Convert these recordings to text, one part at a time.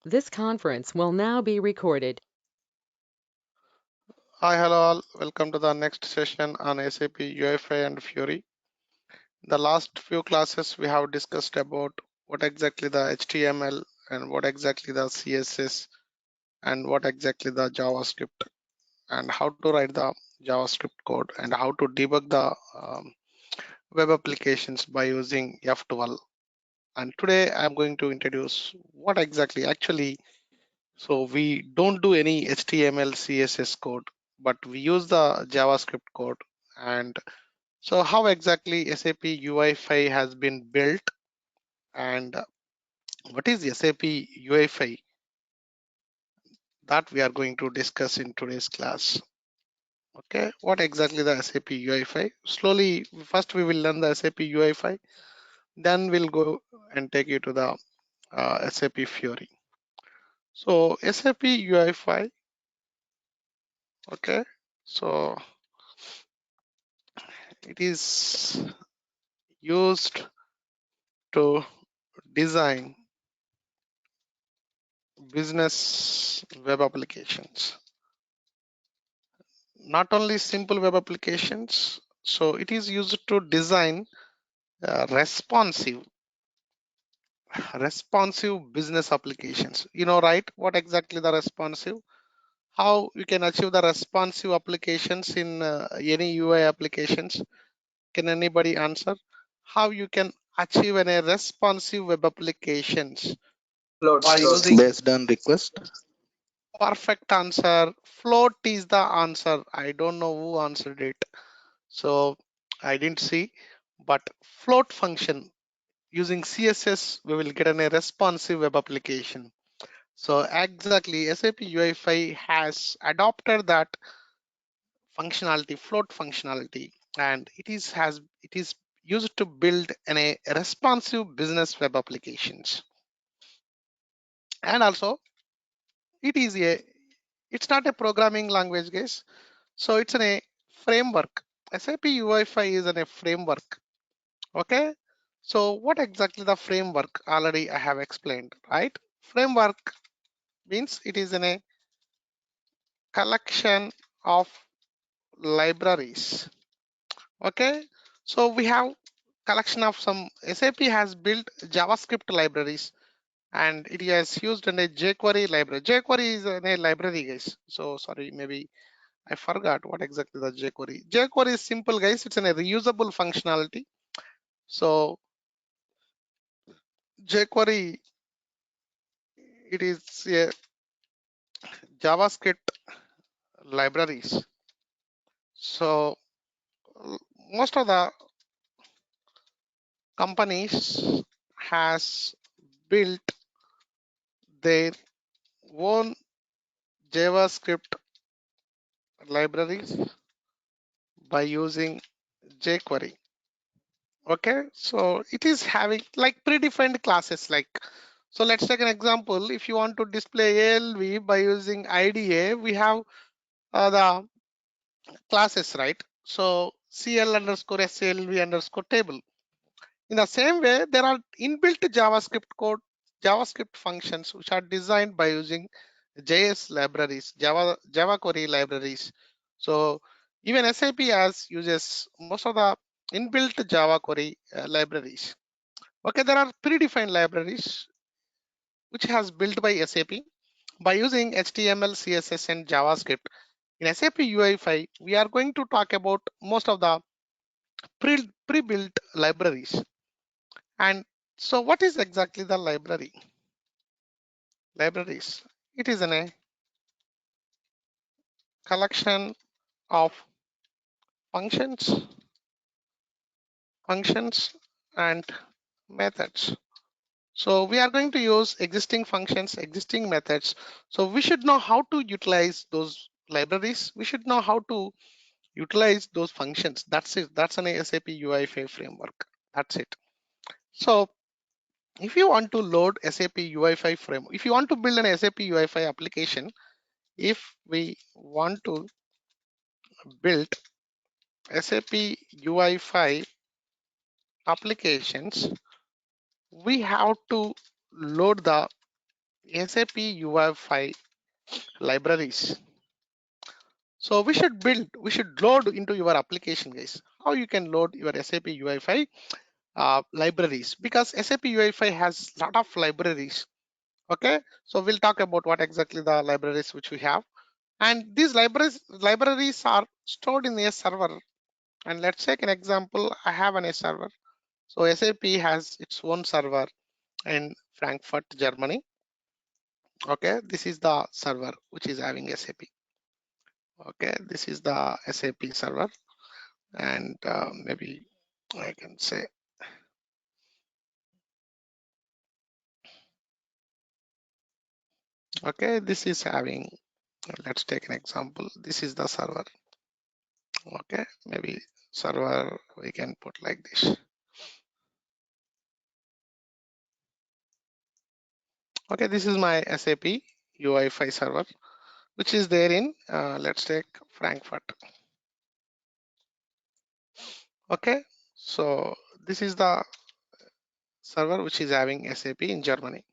This conference will now be recorded. Hi, hello all. Welcome to the next session on SAP Ui5 and Fiori. The last few classes we have discussed about what exactly the HTML and what exactly the CSS and what exactly the JavaScript and how to write the JavaScript code and how to debug the web applications by using F12. And today I'm going to introduce what exactly actually. So we don't do any HTML, CSS code, but we use the JavaScript code. And so how exactly SAP Ui5 has been built and what is SAP Ui5 that we are going to discuss in today's class. Okay, what exactly the SAP Ui5? Slowly, first we will learn the SAP Ui5, then we'll go and take you to the SAP Fiori. So SAP Ui5, okay, so it is used to design business web applications. Not only simple web applications, so it is used to design responsive business applications. You know, right? What exactly the responsive? How you can achieve the responsive applications in any UI applications? Can anybody answer? How you can achieve a responsive web applications by using Based on request. perfect answer. Float is the answer. I don't know who answered it. So I didn't see, but float function using CSS, we will get a responsive web application. So exactly SAP UI5 has adopted that functionality, float functionality, and it is used to build a responsive business web applications. And also it's not a programming language, guys. So it's a framework. SAP UI5 is a framework. Okay. So what exactly the framework? Already I have explained, right? Framework means it is in a collection of libraries. Okay. So we have collection of some SAP has built JavaScript libraries and it has used in a jQuery library. jQuery is in a library, guys. So sorry, maybe I forgot what exactly the jQuery. jQuery is simple, guys. It's a reusable functionality. So jQuery, it is a JavaScript libraries. So most of the companies has built their own JavaScript libraries by using jQuery. Okay, so it is having like predefined classes like, so let's take an example. If you want to display ALV by using IDA, we have the classes, right? So CL underscore SALV underscore table. In the same way, there are inbuilt JavaScript code, JavaScript functions which are designed by using JS libraries, Java query libraries. So even SAP has uses most of the inbuilt Java query libraries. Okay, there are predefined libraries which has built by SAP by using HTML, CSS, and JavaScript. In SAP UI5, we are going to talk about most of the pre-built libraries. And so what is exactly the library? Libraries. It is a collection of functions and methods. So we are going to use existing functions, existing methods. So we should know how to utilize those libraries. We should know how to utilize those functions. That's it. That's an SAP UI5 framework. That's it. So if you want to load SAP UI5 framework, if you want to build an SAP UI5 application, if we want to build SAP UI5 applications, we have to load the SAP UI5 libraries. So we should load into your application, guys. How you can load your SAP UI5 libraries, because SAP UI5 has lot of libraries. Okay, so we'll talk about what exactly the libraries which we have, and these libraries are stored in a server. And let's take an example. I have a server. So SAP has its own server in Frankfurt, Germany. Okay, this is the server which is having SAP. Okay, this is the SAP server, and maybe I can say, okay, this is having, let's take an example. This is the server. Okay, maybe server we can put like this. Okay, this is my SAP UI5 server, which is there in, let's take Frankfurt. Okay, so this is the server which is having SAP in Germany.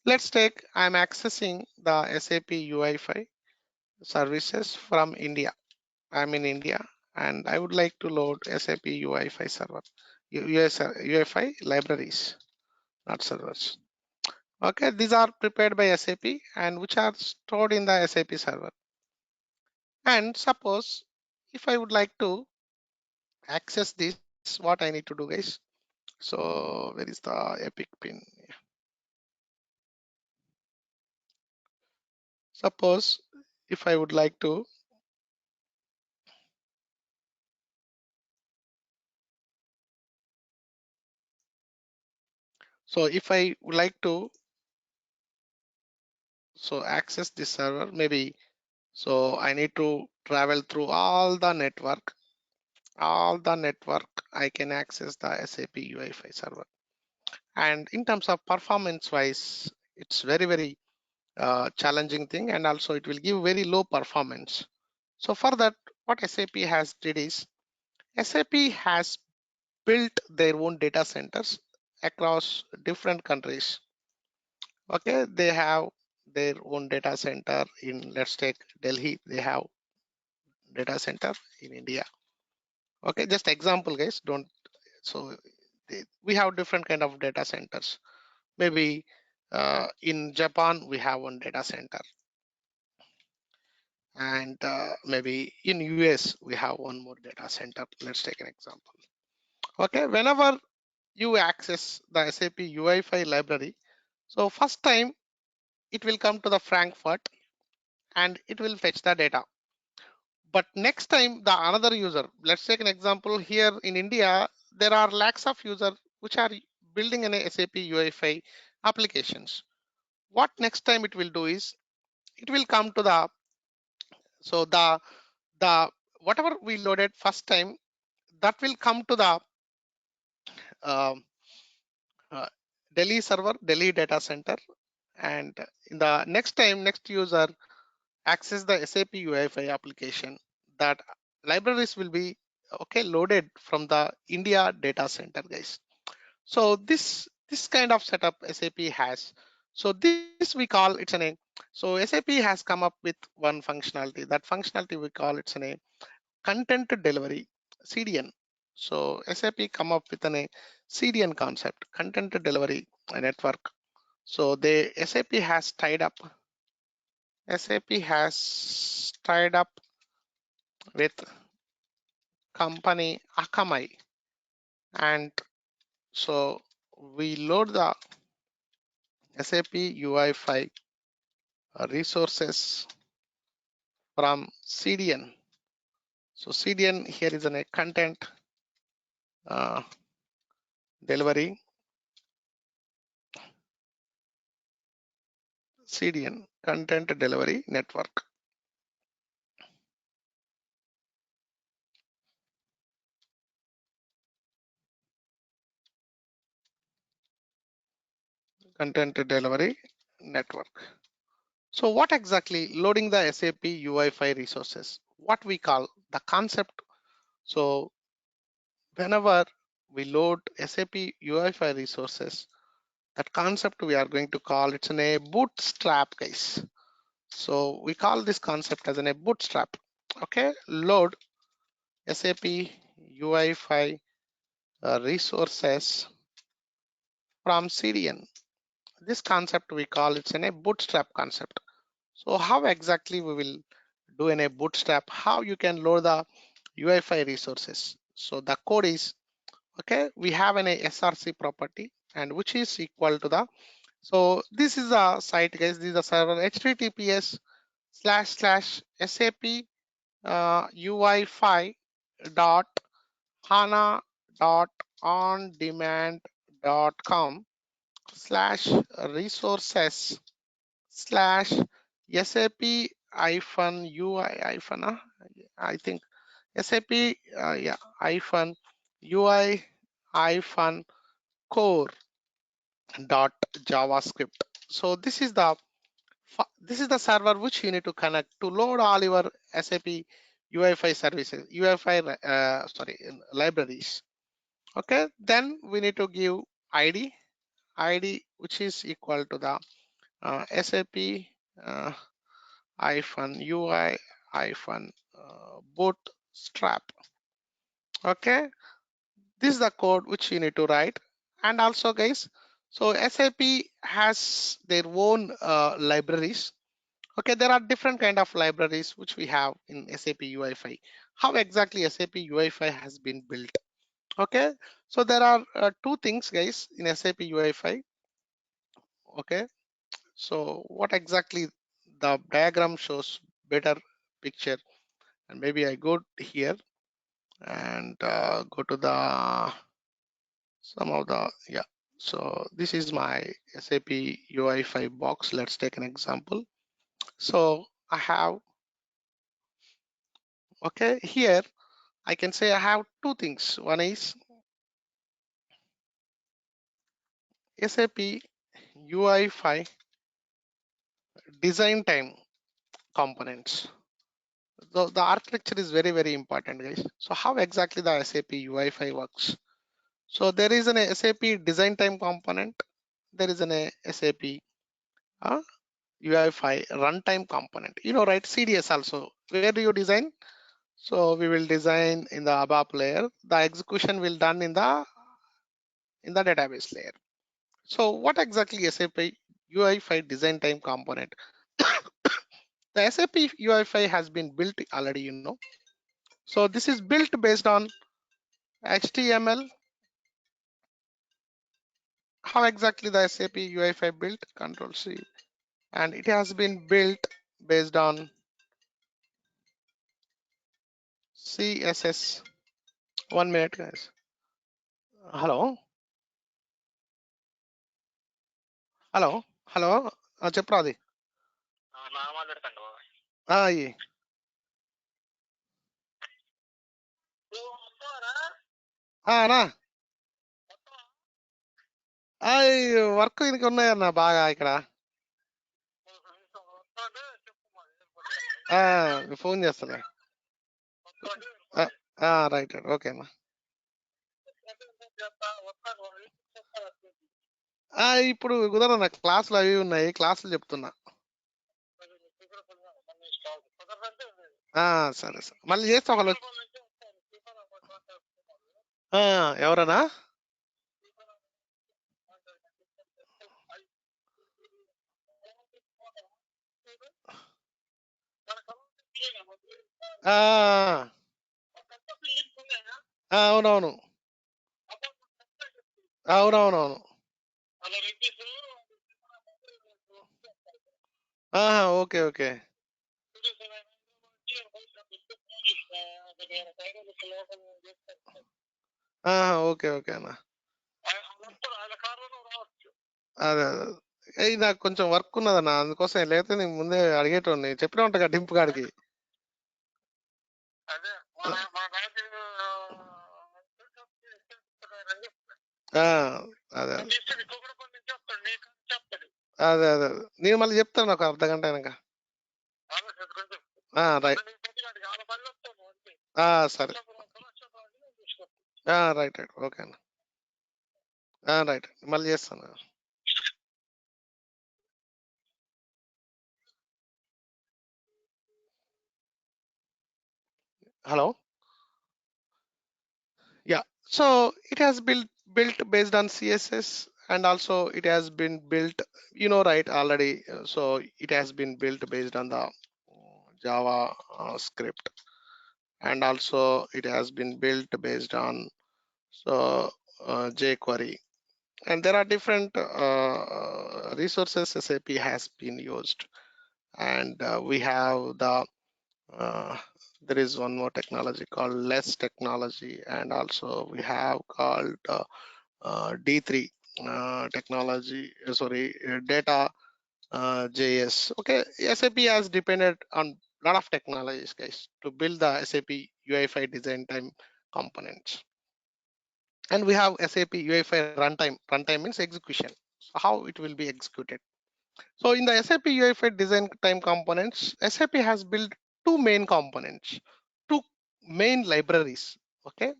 Let's take, I'm accessing the SAP UI5 services from India. I'm in India and I would like to load SAP UI5 server, UI5 libraries, not servers. Okay, these are prepared by SAP and which are stored in the SAP server. And suppose if I would like to access this, what I need to do, guys. So where is the epic pin? Suppose if I would like to, so if I would like to, so access this server, maybe, so I need to travel through all the network, I can access the SAP UI5 server. And in terms of performance wise, it's very challenging thing, and also it will give very low performance. So for that, what SAP has did is, SAP has built their own data centers across different countries. Okay, they have their own data center in, let's take Delhi, they have data center in India. Okay, just example, guys, don't, so we have different kind of data centers. Maybe in Japan we have one data center, and maybe in US we have one more data center. Let's take an example. Okay, whenever you access the SAP UI5 library, so first time it will come to the Frankfurt and it will fetch the data. But next time the another user, let's take an example here in India, there are lakhs of users which are building an SAP UI5 applications. What next time it will do is, it will come to the, so the whatever we loaded first time, that will come to the um, uh, Delhi server, Delhi data center, and in the next time, next user access the SAP UI5 application, that libraries will be, okay, loaded from the India data center, guys. So this kind of setup SAP has. So this we call it's an a. So SAP has come up with one functionality. That functionality we call it's an a content delivery, CDN. So SAP come up with an a CDN concept, content delivery network. So the SAP has tied up with company Akamai, and so we load the SAP UI5 resources from CDN. So CDN here is a content uh, delivery, CDN content delivery network. Content delivery network. So what exactly loading the SAP UI5 resources? What we call the concept. So whenever we load SAP UI5 resources, That concept we are going to call it's a bootstrap, guys. So we call this concept as a bootstrap. Okay, load SAP Ui5 resources from CDN. This concept we call it's a bootstrap concept. So how exactly we will do in a bootstrap, how you can load the Ui5 resources. So the code is, okay, we have an SRC property and which is equal to the, so this is a site, guys, this is a server https / SAP Ui5 dot hana dot on demand.com / resources / SAP hyphen UI hyphen I think SAP yeah hyphen UI hyphen core dot JavaScript. So this is the server which you need to connect to load all your SAP UI5 services, UI5 libraries. Okay, then we need to give ID which is equal to the SAP uh, hyphen UI hyphen bootstrap. Okay, this is the code which you need to write. And also, guys, so SAP has their own libraries. Okay, there are different kind of libraries which we have in SAP Ui5. How exactly SAP Ui5 has been built? Okay, so there are two things, guys, in SAP Ui5. Okay, so what exactly the diagram shows better picture, and maybe I go here and go to the some of the, yeah. So this is my SAP Ui5 box. Let's take an example. So I have, okay, here I can say I have two things. One is SAP Ui5 design time components. The architecture is very, very important, guys. So how exactly the SAP Ui5 works? So there is an SAP design time component. There is an SAP Ui5 runtime component. You know, right? CDS also. Where do you design? So we will design in the ABAP layer. The execution will done in the database layer. So what exactly SAP Ui5 design time component? The SAP Ui5 has been built already, you know. So this is built based on HTML. How exactly the SAP Ui5 built? Control C. And it has been built based on CSS. 1 minute, guys. Hello, hello, hello. చెప్పరా అది అయ్యి అన్నా work ఇంక ఉన్నాయన్న బాగా ఇక్కడ phone చేస్తాలే right okay అన్న ఇప్పుడు కుదరన్న క్లాసులు అవి ఉన్నాయి క్లాసులు చెప్తున్నా సరే సరే మళ్ళీ చేస్తా ఒకళ్ళు ఎవరన్నా అవునవును అవునవునవును ఓకే ఓకే ఓకే ఓకే అన్న అదే అదే నాకు కొంచెం వర్క్ ఉన్నదన్న అందుకోసం లేకపోతే నేను ముందే అడిగేటోడిని చెప్పినా ఉంటా డింపు కాడికి అదే అదే అదే నేను మళ్ళీ చెప్తాను ఒక అర్ధ గంట అయినాక రైట్ సరే రైట్ రైట్ ఓకే అన్న రైట్ మళ్ళీ చేస్తాను Hello. Yeah. So it has built based on CSS, and also it has been built, right, already. So it has been built based on the Java script, and also it has been built based on so jQuery. And there are different resources SAP has been used, and we have uh, there is one more technology called less technology, and also we have called D3 technology, data JS. Okay, SAP has depended on a lot of technologies, guys, to build the SAP UI5 design time components. And we have SAP UI5 runtime. Runtime means execution. So how it will be executed. So in the SAP UI5 design time components, SAP has built two main components, two main libraries. Okay,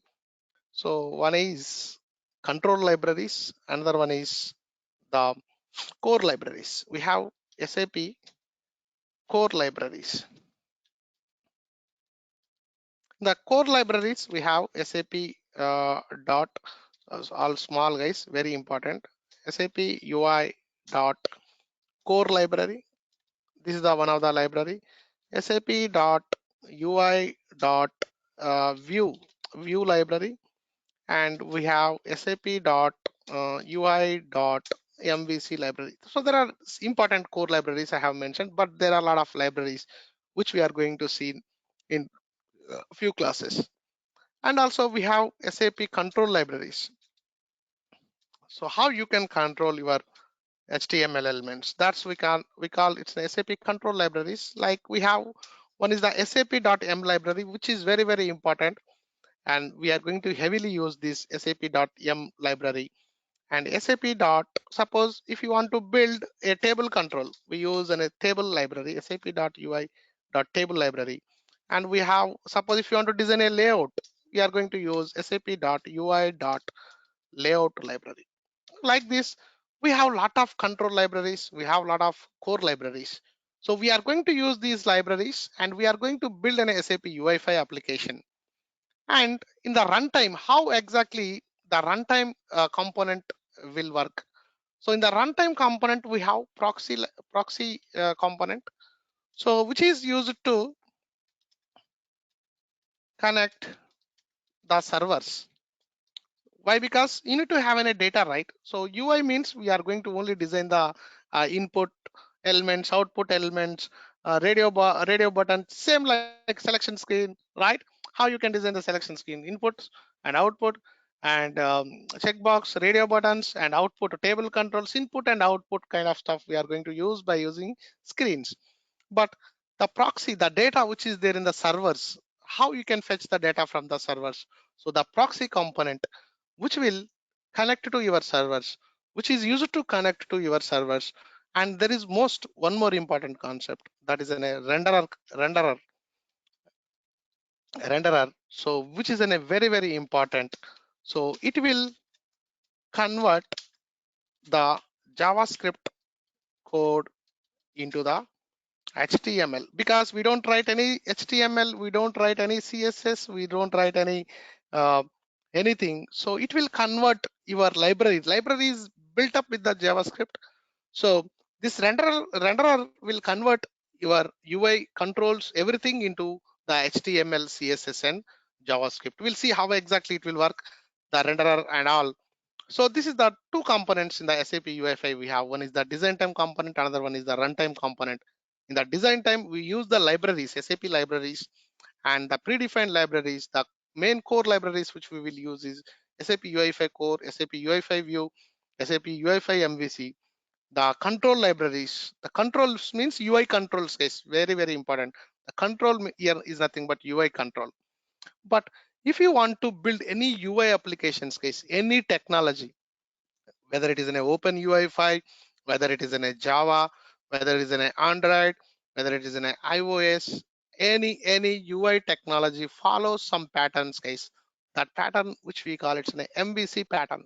so one is control libraries, another one is the core libraries. We have SAP core libraries. The core libraries we have SAP dot all small guys, very important. SAP UI dot core library. This is the one of the library. SAP dot UI dot view library, and we have SAP dot UI dot MVC library. So there are important core libraries I have mentioned, but there are a lot of libraries which we are going to see in a few classes. And also we have SAP control libraries. So how you can control your HTML elements? That's we call it's an SAP control libraries. Like we have one is the SAP.m library, which is very important, and we are going to heavily use this SAP.m library. And SAP dot, suppose if you want to build a table control, we use a table library, SAP.ui dot table library. And we have, suppose if you want to design a layout, we are going to use SAP.ui dot layout library. Like this, we have a lot of control libraries, we have a lot of core libraries. So we are going to use these libraries, and we are going to build an SAP UI5 application. And in the runtime, how exactly the runtime component will work? So in the runtime component, we have proxy component, so which is used to connect the servers. Why? Because you need to have any data, right? So UI means we are going to only design the input elements, output elements, radio button, same like selection screen, right? How you can design the selection screen, inputs and output, and checkbox, radio buttons, and output table controls, input and output kind of stuff we are going to use by using screens. But the proxy, the data which is there in the servers, how you can fetch the data from the servers? So the proxy component which will connect to your servers, which is used to connect to your servers. And there is most one more important concept, that is a renderer. So which is a very important. So it will convert the JavaScript code into the HTML, because we don't write any HTML, we don't write any CSS, we don't write any uh, anything. So it will convert your libraries. Libraries built up with the JavaScript. So this renderer will convert your UI controls, everything into the HTML, CSS, and JavaScript. We'll see how exactly it will work, the renderer and all. So this is the two components in the SAP UI5 we have. One is the design time component, another one is the runtime component. In the design time, we use the libraries, SAP libraries, and the predefined libraries. The main core libraries which we will use is SAP UI5 core, SAP UI5 view, SAP UI5 MVC. The control libraries, the controls means UI controls, guys, very important. The control here is nothing but UI control. But if you want to build any UI applications, guys, any technology, whether it is in an open UI5, whether it is in a Java, whether it is in an Android, whether it is in an iOS, any UI technology follows some patterns, guys. That pattern which we call it's an MVC pattern.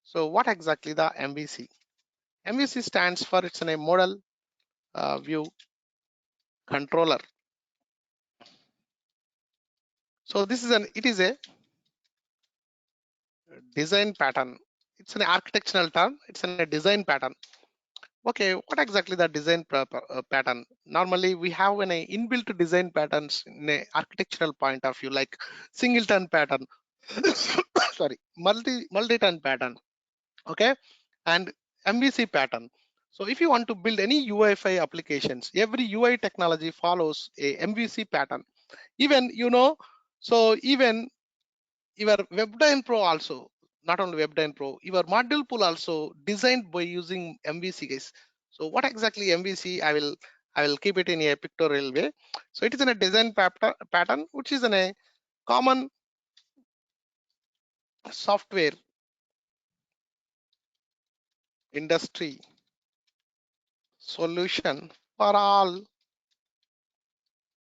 So what exactly the MVC? MVC stands for it's a model view controller. So this is it is a design pattern. It's an architectural term. It's a design pattern. Okay, what exactly the design pattern? Normally, we have an inbuilt design patterns in a architectural point of view, like singleton pattern, sorry, multi-ton pattern, okay, and MVC pattern. So if you want to build any Ui5 applications, every UI technology follows a MVC pattern. Even even your WebDyn Pro also, not only WebDyn Pro, your module pool also designed by using MVC, guys. So what exactly MVC? I will keep it in a pictorial way. So it is in a design pattern, which is in a common software industry solution for all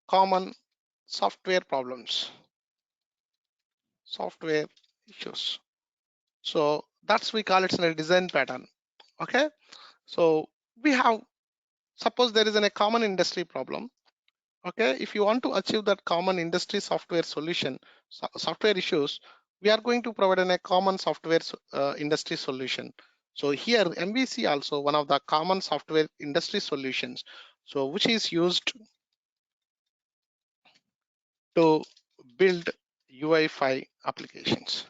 common software problems, software issues. So that's we call it in a design pattern. Okay. So we have, suppose there is a common industry problem. Okay, if you want to achieve that common industry software solution, software issues, we are going to provide a common software industry solution. So here MVC also one of the common software industry solutions, so which is used to build UI5 applications.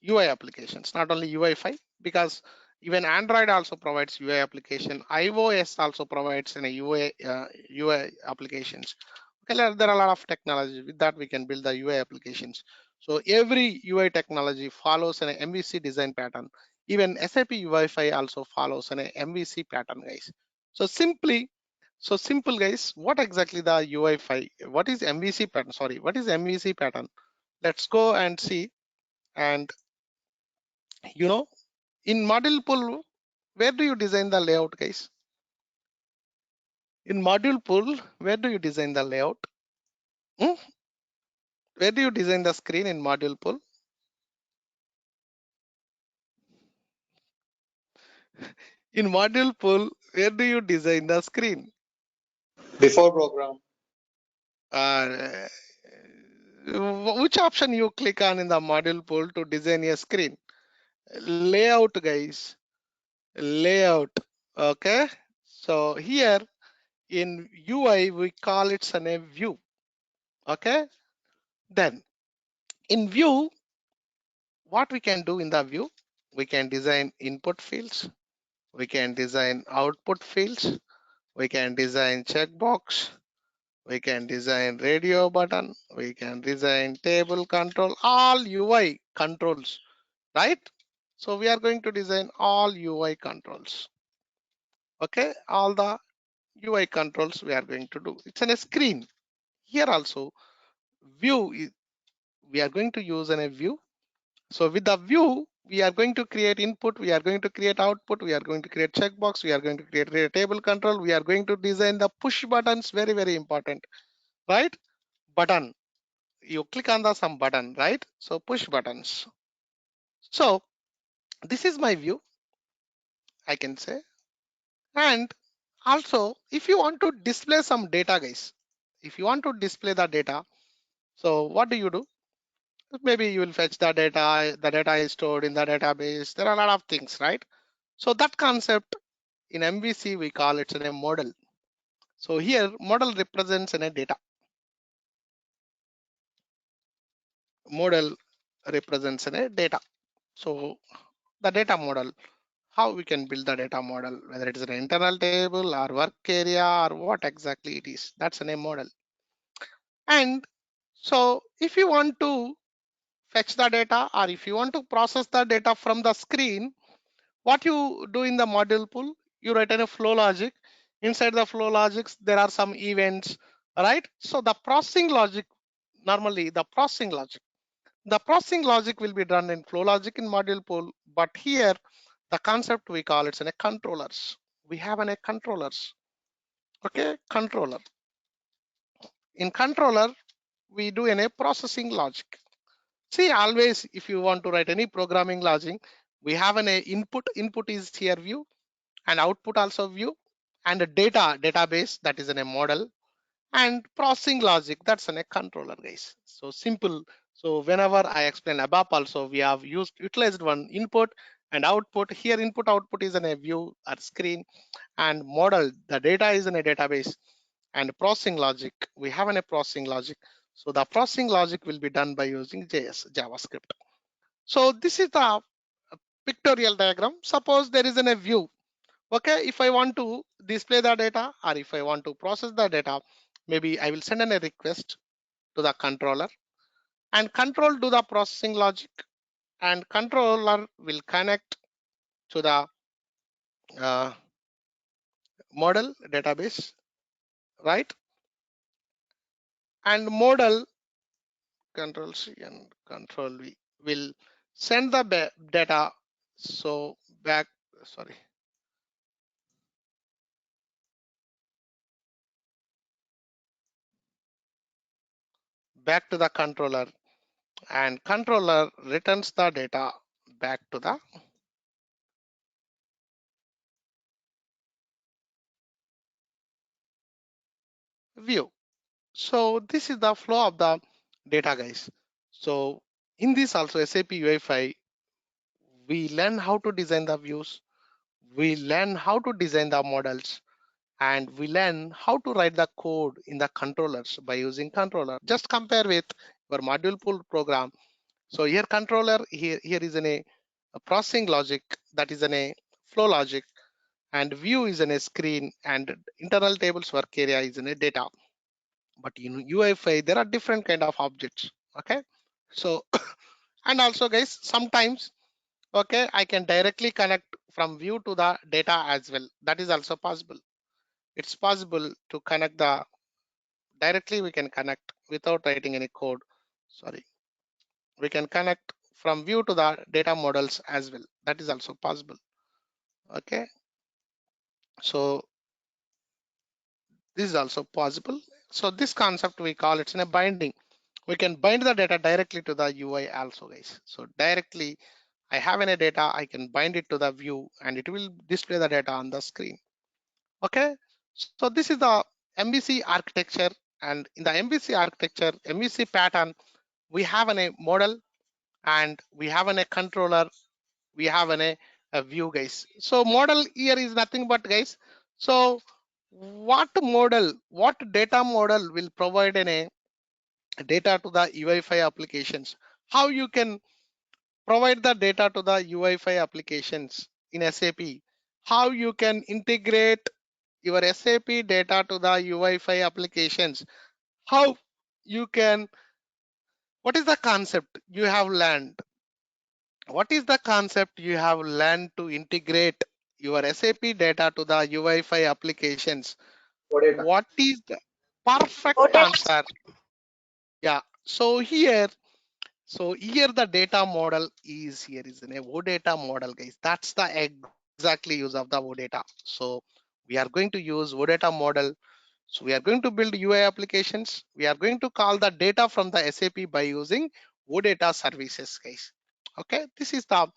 UI applications, not only UI5, because even Android also provides UI application. iOS also provides an UI applications. Okay, there are a lot of technology with that we can build the UI applications. So every UI technology follows an MVC design pattern. Even SAP Ui5 also follows an MVC pattern, guys. So simple, guys. What exactly the Ui5? What is MVC pattern? Sorry, what is MVC pattern? Let's go and see. And you know, in module pool, where do you design the layout, guys? In module pool, where do you design the layout? Hmm? Where do you design the screen in module pool? In module pool, where do you design the screen? Before program. Uh, which option you click on in the module pool to design a screen? Layout, guys. Layout. Okay. So here in UI, we call it a view. Okay. Then in view, what we can do in the view, we can design input fields, we can design output fields, we can design checkbox, we can design radio button, we can design table control, all UI controls, right? So we are going to design all UI controls. Okay, all the UI controls we are going to do. It's on a screen. Here also view, we are going to use a view. So with the view, we are going to create input, we are going to create output, we are going to create checkbox, we are going to create a table control, we are going to design the push buttons, very, very important, right? Button, you click on the some button, right? So push buttons. So this is my view, I can say. And also, if you want to display some data, guys, if you want to display the data, so what do? Maybe you will fetch the data is stored in the database. There are a lot of things, right? So that concept in MVC, we call it a model. So here model represents a data. Model represents a data. So the data model, how we can build the data model, whether it is an internal table or work area or what exactly it is, that's a model. And so if you want to fetch the data or if you want to process the data from the screen, what you do in the module pool, you write in a flow logic. Inside the flow logics, there are some events, right? So the processing logic, normally the processing logic will be done in flow logic in module pool, but here the concept we call it's in a controllers. We have a controllers, okay? Controller. In controller, we do in a processing logic. See, always if you want to write any programming logic, we have an input. Input is here view, and output also view, and a database that is in a model, And processing logic, that's a controller, guys. So simple. So whenever I explain ABAP also, we have utilized one input and output. Here input output is in a view or screen, and model, the data is in a database. And processing logic, we have a processing logic. So the processing logic will be done by using JavaScript. So this is the pictorial diagram. Suppose there is a view. Okay, if I want to display the data or if I want to process the data, maybe I will send in a request to the controller, and control do the processing logic, and controller will connect to the uh, model database, right? And model, control C and control V, will send the data. So back, sorry, back to the controller, and controller returns the data back to the view. So this is the flow of the data, guys. So in this also SAP Ui5, we learn how to design the views, we learn how to design the models, and we learn how to write the code in the controllers by using controller. Just compare with your module pool program. So here controller, here is a processing logic, that is a flow logic, and view is in a screen, and internal tables work area is in a data. But in Ui5 there are different kind of objects. Okay, so and also guys, sometimes, okay, I can directly connect from view to the data as well. That is also possible. It's possible to connect the directly, we can connect without writing any code. Sorry, we can connect from view to the data models as well. That is also possible. Okay, so this is also possible. So this concept we call it's in a binding. We can bind the data directly to the UI also, guys. So directly I have any data, I can bind it to the view and it will display the data on the screen. Okay, so this is the MVC architecture, and in the MVC architecture, MVC pattern, we have a model and we have a controller, we have a view, guys. So model here is nothing but, guys, so what model, what data model will provide a data to the Ui5 applications? How you can provide the data to the Ui5 applications in SAP? How you can integrate your SAP data to the Ui5 applications? How you can, what is the concept you have learned? What is the concept you have learned to integrate your SAP data to the Ui5 applications? Odata. What is the perfect answer? Yeah. So here the data model is, here is an OData model, guys. That's the exactly use of the OData. So we are going to use OData model. So we are going to build UI applications. We are going to call the data from the SAP by using OData services, guys. Okay, this is the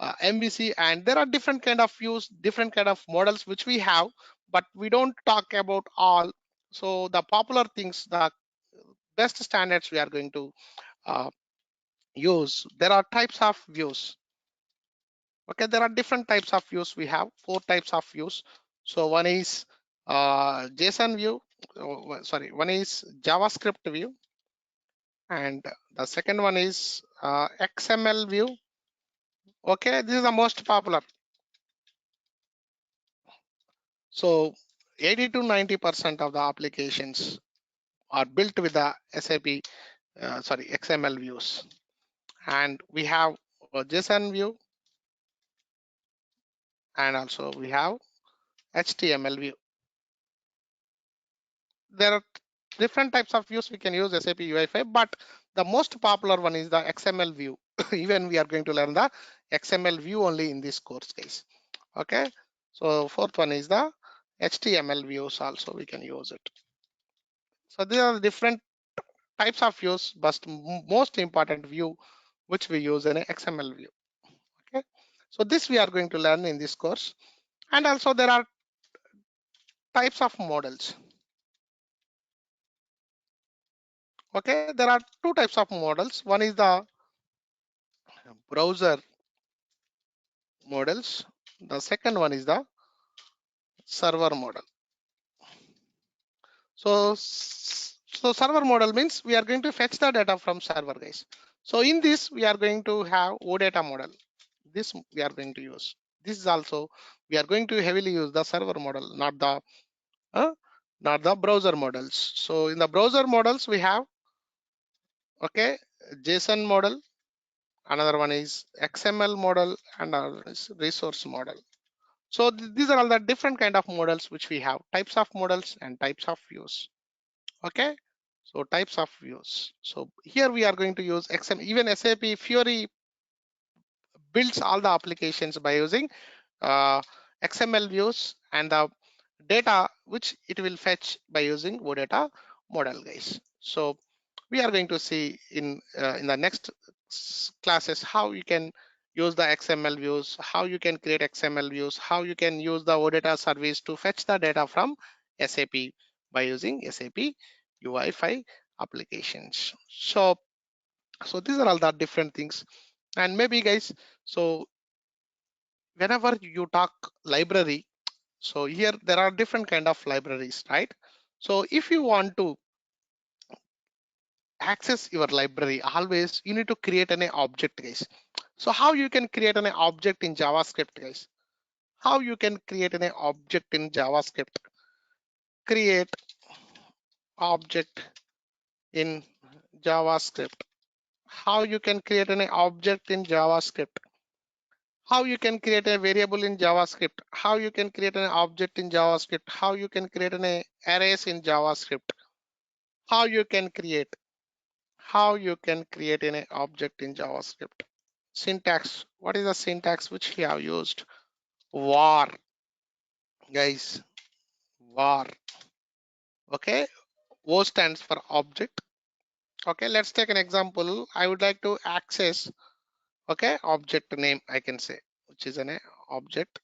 MVC, and there are different kind of views, different kind of models which we have, but we don't talk about all. So the popular things, the best standards we are going to uh, use. There are types of views. Okay, there are different types of views. We have 4 types of views. So one is JSON view. Sorry, one is JavaScript view, and the second one is XML view. Okay, this is the most popular. So 80 to 90% of the applications are built with the SAP, XML views. And we have a JSON view, and also we have HTML view. There are different types of views we can use SAP Ui5, but the most popular one is the XML view. Even we are going to learn the XML view only in this course, guys. Okay, so fourth one is the HTML views, also we can use it. So there are different types of views, but most important view which we use in a XML view. Okay, so this we are going to learn in this course. And also there are types of models. Okay, there are two types of models. One is the browser models. The second one is the server model. So server model means we are going to fetch the data from server, guys. So in this, we are going to have OData model. This we are going to use. This is also we are going to heavily use the server model, uh, not the browser models. So in the browser models, we have okay JSON model. Another one is XML model, and another is resource model. So these are all the different kind of models which we have, types of models and types of views. Okay, so types of views. So here we are going to use XML. Even SAP Fiori builds all the applications by using XML views and the data which it will fetch by using OData model, guys. So we are going to see in the next classes how you can use the XML views, how you can create XML views, how you can use the OData service to fetch the data from SAP by using SAP Ui5 applications. So these are all the different things. And maybe guys, so whenever you talk library, so here there are different kind of libraries, right? So if you want to access your library, always you need to create an object, guys. So how you can create an object in JavaScript, guys? How you can create an object in JavaScript? Create object in JavaScript. How you can create an object in JavaScript? How you can create a variable in JavaScript? How you can create an object in JavaScript? How you can create an arrays in JavaScript? How you can create an object in JavaScript? Syntax. What is the syntax which we have used? Var, guys. Var. Okay. O stands for object. Okay. Let's take an example. I would like to access. Okay. Object name, I can say, which is an object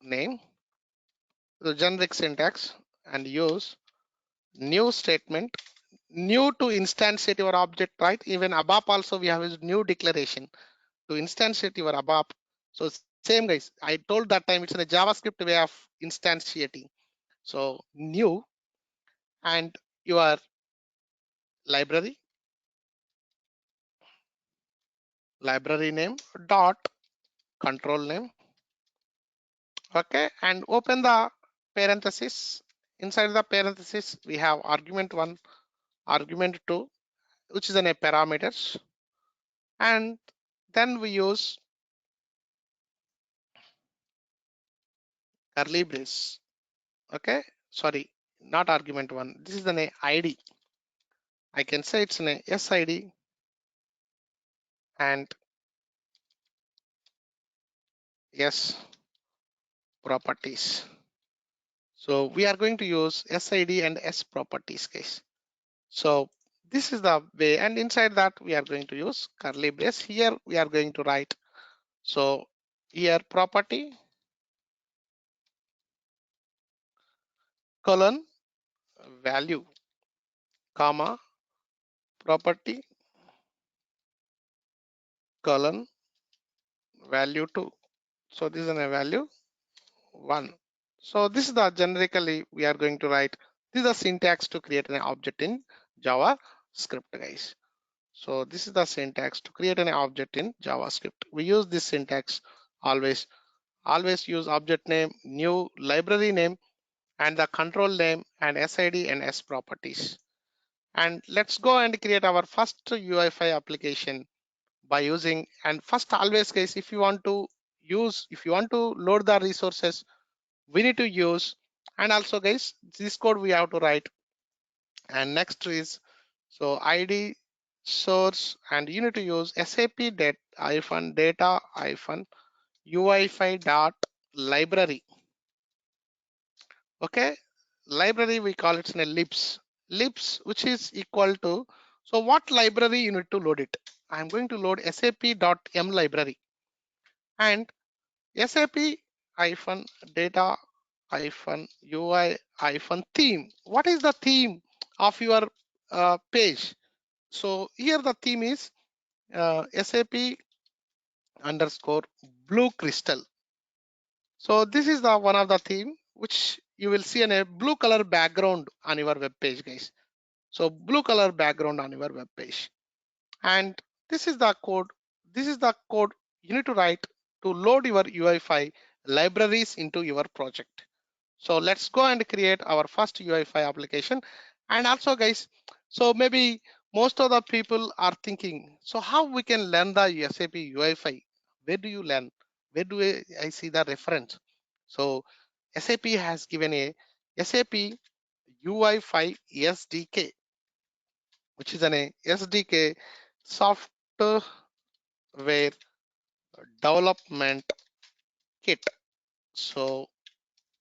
name. The generic syntax and use new statement. New to instantiate your object, right? Even above also we have used new declaration to instantiate your ABAP. So same guys, I told that time it's in a JavaScript way of instantiating. So new and your library name dot control name. Okay, and open the parenthesis. Inside the parenthesis we have argument 1, argument 2, which is in a parameters, and then we use curly brace. Okay, sorry, not argument 1, this is an ID. I can say it's an SID and S properties. So we are going to use SID and S properties, guys. So this is the way, and inside that we are going to use curly brace. Here we are going to write. So here property colon value comma property colon value 2. So this is a value 1. So this is the generically we are going to write. This is the syntax to create an object in JavaScript, guys. So this is the syntax to create an object in JavaScript. We use this syntax always. Always use object name, new library name, and the control name and SID and S properties. And let's go and create our first Ui5 application by using, and first always guys, if you want to load the resources, we need to use, and also guys, this code we have to write. And next is so ID source, and you need to use SAP data UI5 dot library. Okay, library we call it in a libs which is equal to, so what library you need to load it? I'm going to load SAP.m library and SAP data UI theme. What is the theme of your page. So here the theme is SAP underscore blue crystal. So this is the one of the theme which you will see in a blue color background on your web page, guys. So blue color background on your web page. And this is the code. This is the code you need to write to load your Ui5 libraries into your project. So let's go and create our first Ui5 application. And also, guys, so maybe most of the people are thinking, so how we can learn the SAP Ui5? Where do you learn? Where do I see the reference? So SAP has given a SAP Ui5 SDK, which is an SDK software development kit. So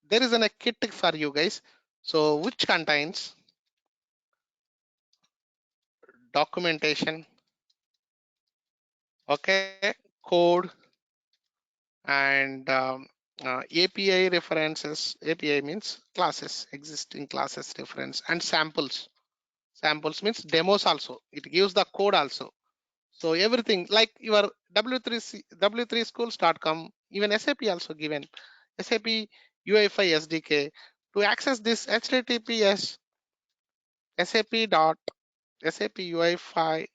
there is a kit for you guys. So which contains documentation, okay, code, and API references. API means classes, existing classes reference, and samples. Samples means demos also. It gives the code also. So everything like your w3schools.com, even SAP also given SAP UI5 SDK. To access this HTTPS SAP dot SAP UI5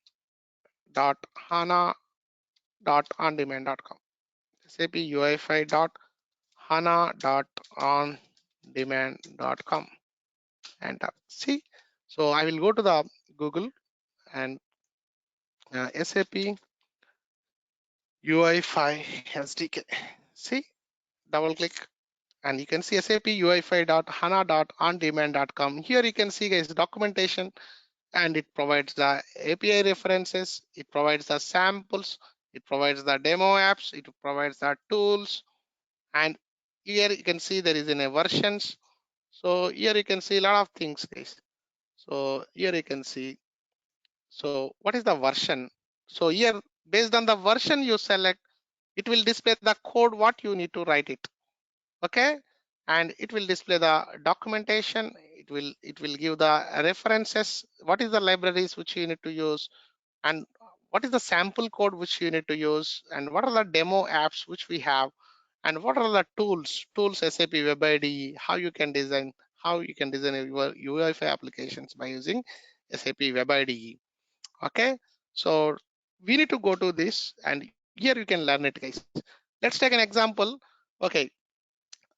dot HANA dot on demand.com. SAP UI5 dot HANA dot on demand.com. And see, so I will go to the Google and SAP UI5 SDK. See, double click and you can see SAP UI5.hana.ondemand.com. Here you can see guys documentation, and it provides the API references, it provides the samples, it provides the demo apps, it provides the tools, and here you can see there is in a versions. So here you can see a lot of things, guys. So here you can see. So what is the version? So here, based on the version you select, it will display the code what you need to write it. Okay, and it will display the documentation. It will give the references. What is the libraries which you need to use, and what is the sample code which you need to use, and what are the demo apps which we have, and what are the tools SAP Web IDE, how you can design your UI5 applications by using SAP Web IDE. Okay, so we need to go to this, and here you can learn it, guys. Let's take an example. Okay,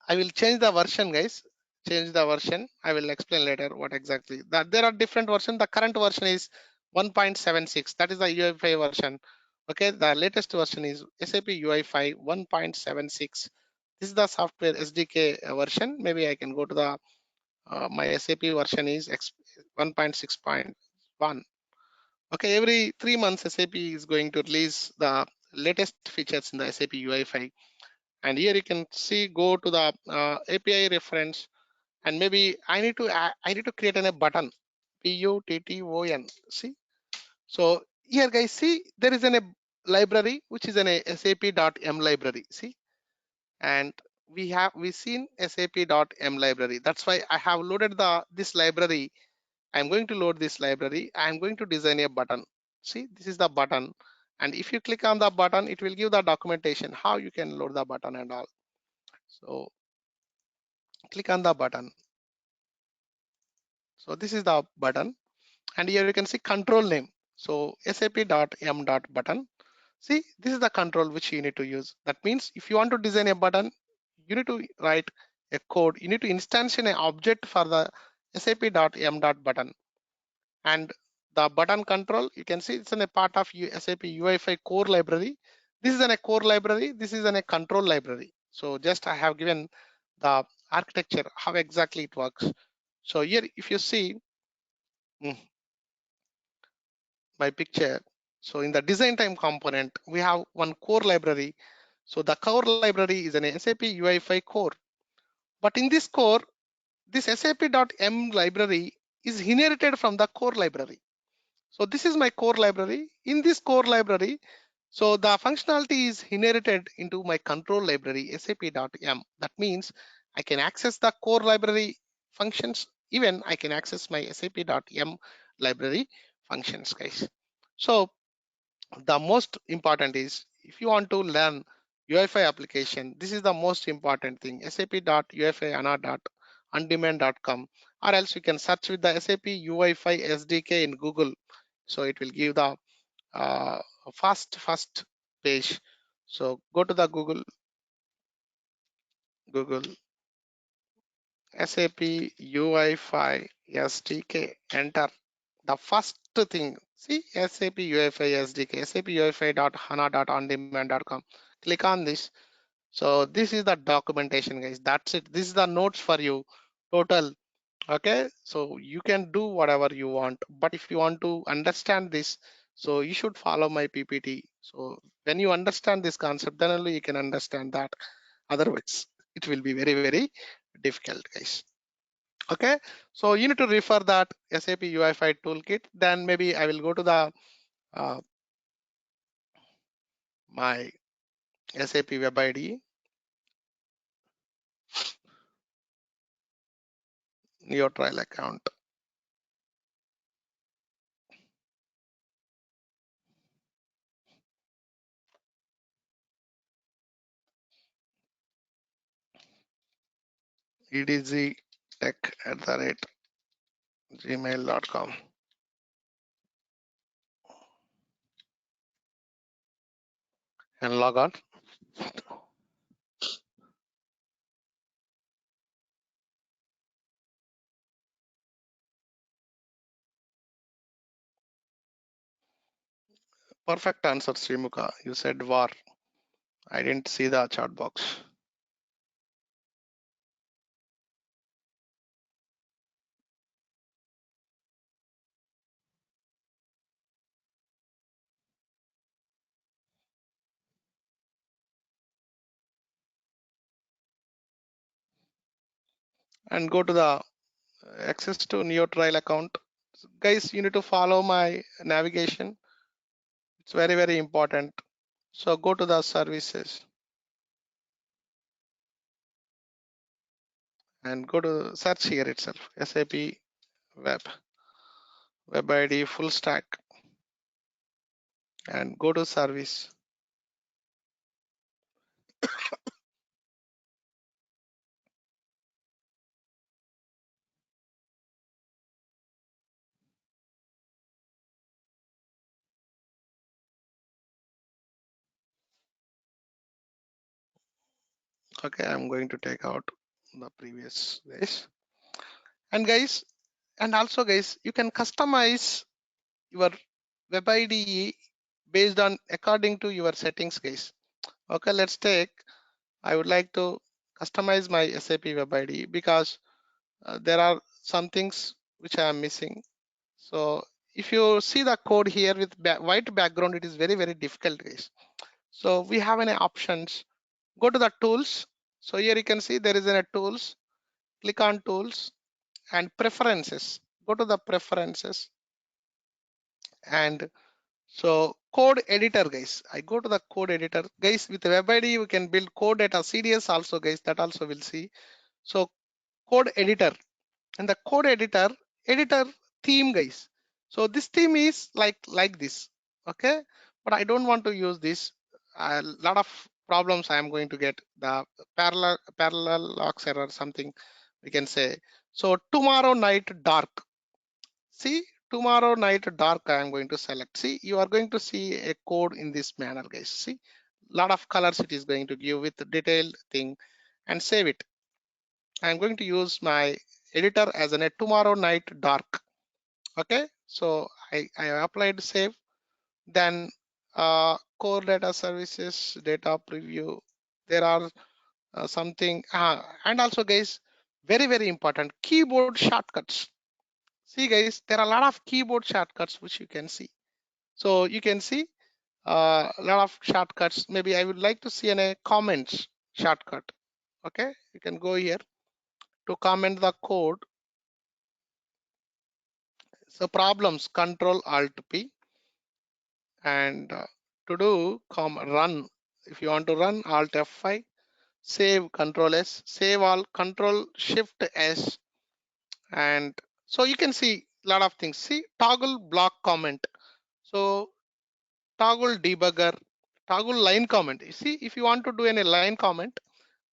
I will change the version, guys. Change the version. I will explain later what exactly that there are different versions. The current version is 1.76. That is the UI5 version. Okay, the latest version is SAP UI5 1.76. This is the software SDK version. Maybe I can go to the my SAP version is 1.6.1. Okay, every 3 months SAP is going to release the latest features in the SAP UI5. And here you can see, go to the API reference, and maybe I need to create a button, button. See, so here guys, see there is a library which is an sap.m library. See, and we seen sap.m library. That's why I have loaded this library. I'm going to load this library. I'm going to design a button. See, this is the button, and if you click on the button, it will give the documentation how you can load the button and all. So click on the button. So this is the button, and here you can see control name. So sap.m.button. See, this is the control which you need to use. That means if you want to design a button, you need to write a code. You need to instantiate an object for the sap.m.button. And the button control, you can see it's in a part of SAP UI5 core library. This is in a core library. This is in a control library. So just I have given the architecture, how exactly it works. So here, if you see my picture, so in the design time component, we have one core library. So the core library is an SAP UI5 core. But in this core, this sap.m library is inherited from the core library. So this is my core library. In this core library, so the functionality is inherited into my control library sap.m. That means I can access the core library functions even I can access my sap.m library functions, guys. So the most important is if you want to learn Ui5 application, this is the most important thing, sap.ui5ana.ondemand.com, or else you can search with the SAP Ui5 SDK in Google. So it will give the uh, first page. So go to the Google SAP Ui5 SDK, enter the first thing. See SAP Ui5 SDK, SAP Ui5.hana.ondemand.com. Click on this. So this is the documentation, guys. That's it. This is the notes for you total. Okay, so you can do whatever you want, but if you want to understand this, so you should follow my PPT. So when you understand this concept, then only you can understand that. Otherwise it will be very difficult, guys. Okay, so you need to refer that SAP Ui5 toolkit. Then maybe I will go to the my SAP web ID, your trial account, edgtech@gmail.com, and log on. Perfect answer, Srimuka. You said war. I didn't see the chat box. And go to the access to Neo trial account. Guys, you need to follow my navigation. It's very important. So go to the services and go to search here itself, SAP web ID full stack, and go to service. Okay, I'm going to take out the previous guys. And guys, and also guys, you can customize your web ID based on according to your settings, guys. Okay, let's take, I would like to customize my SAP web ID because there are some things which I am missing. So if you see the code here with white background, it is very difficult, guys. So we have any options. Go to the tools. So here you can see there is a tools. Click on tools and preferences. Go to the preferences, and so code editor, guys. I go to the code editor, guys. With web ID, you can build code data CDS also, guys. That also will see. So code editor, and the code editor theme, guys. So this theme is like this. Okay, but I don't want to use this. A lot of problems I am going to get, the parallel locks error, something we can say. So tomorrow night dark. See, tomorrow night dark I am going to select. See, you are going to see a code in this manner, guys. See, lot of colors it is going to give with detailed thing, and save it. I'm going to use my editor as a tomorrow night dark. Okay, so I applied save. Then core data services, data preview. There are something, and also guys, very important, keyboard shortcuts. See guys, there are a lot of keyboard shortcuts which you can see. So you can see a lot of shortcuts. Maybe I would like to see a comments shortcut. Okay, you can go here to comment the code. So problems, Control Alt P, and to do run. If you want to run, Alt F5, save, Control S, save all, Control Shift S, And so you can see a lot of things. See, toggle block comment. So toggle debugger, toggle line comment. You see, if you want to do any line comment,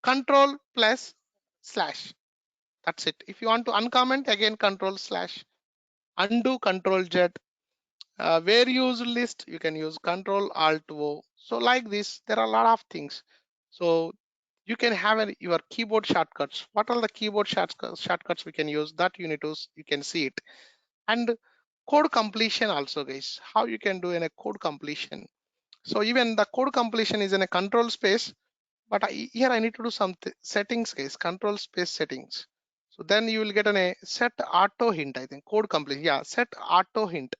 control plus slash. That's it. If you want to uncomment, again control slash. Undo, control Z. Where used list, you can use control alt O. So like this, there are a lot of things. So you can have your keyboard shortcuts. What are the keyboard shortcuts we can use? That you need to, you can see it. And code completion also, guys. How you can do in a code completion. So even the code completion is in a control space, but here I need to do some settings, guys. Control space settings. So then you will get a set auto hint. I think code completion. Yeah, set auto hint.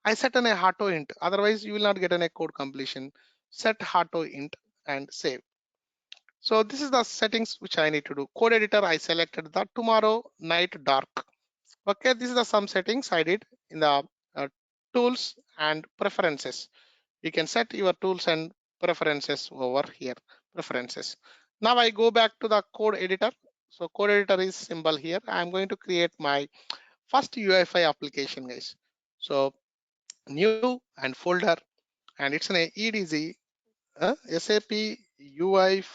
I set an auto hint. Otherwise, you will not get a code completion. Set auto hint and save. So this is the settings which I need to do. Code editor, I selected the tomorrow night dark. Okay, this is the some settings I did in the tools and preferences. You can set your tools and preferences over here. Preferences. Now I go back to the code editor. So code editor is symbol here. I'm going to create my first Ui5 application, guys. So new and folder, and it's an EDZ SAP Ui5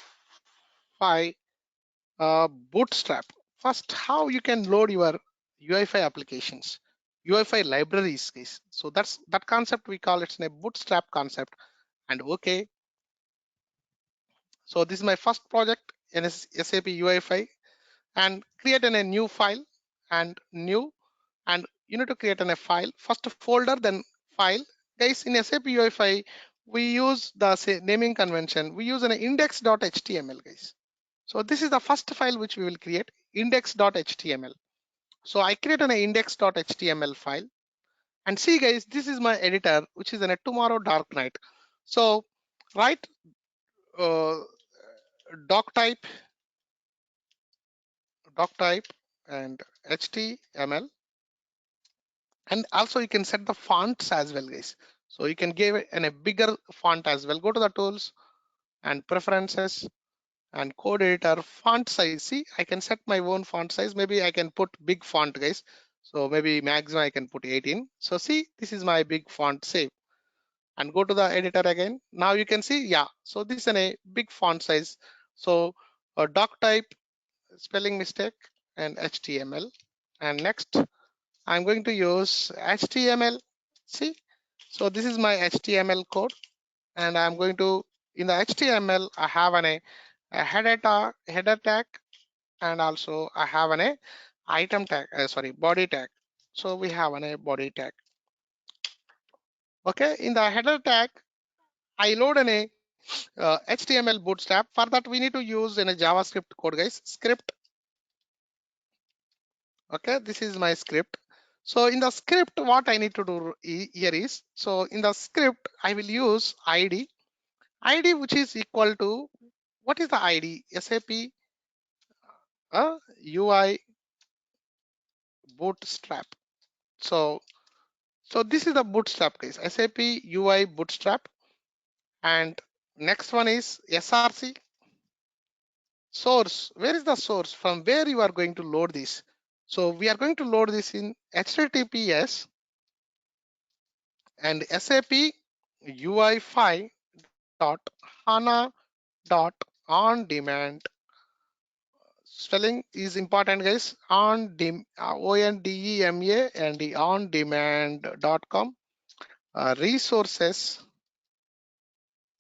Bootstrap. First, how you can load your Ui5 applications, Ui5 libraries, guys. So that's that concept we call it's a Bootstrap concept. And okay, so this is my first project in SAP Ui5, and create a new file and new, and you need to create a file first, folder, then file. Guys, in SAP Ui5 we use the naming convention. We use an index.html, guys. So this is the first file which we will create, index.html. So I create an index.html file, and see, guys, this is my editor, which is in a tomorrow dark night. So write uh, doc type and html, and also you can set the fonts as well, guys. So you can give it a bigger font as well. Go to the tools and preferences and code editor, font size. See, I can set my own font size. Maybe I can put big font, guys. So maybe maximum I can put 18. So see, this is my big font. Save and go to the editor again. Now you can see, yeah, so this is a big font size. So doc type, spelling mistake, and html. And next I'm going to use html. See, so this is my html code, and I'm going to, in the html I have a header tag, and also I have an item tag, sorry, body tag. So we have a body tag. Okay, in the header tag I load an HTML bootstrap. For that we need to use in a JavaScript code, guys. Script. Okay, this is my script. So in the script, what I need to do here is, so in the script I will use id which is equal to, what is the id? SAP UI bootstrap. So this is the bootstrap, guys. SAP UI bootstrap. And next one is src source. Where is the source? From where you are going to load this? So we are going to load this in https and SAP UI5 dot hana dot on demand. Spelling is important, guys. ONDEMA and the on demand.com resources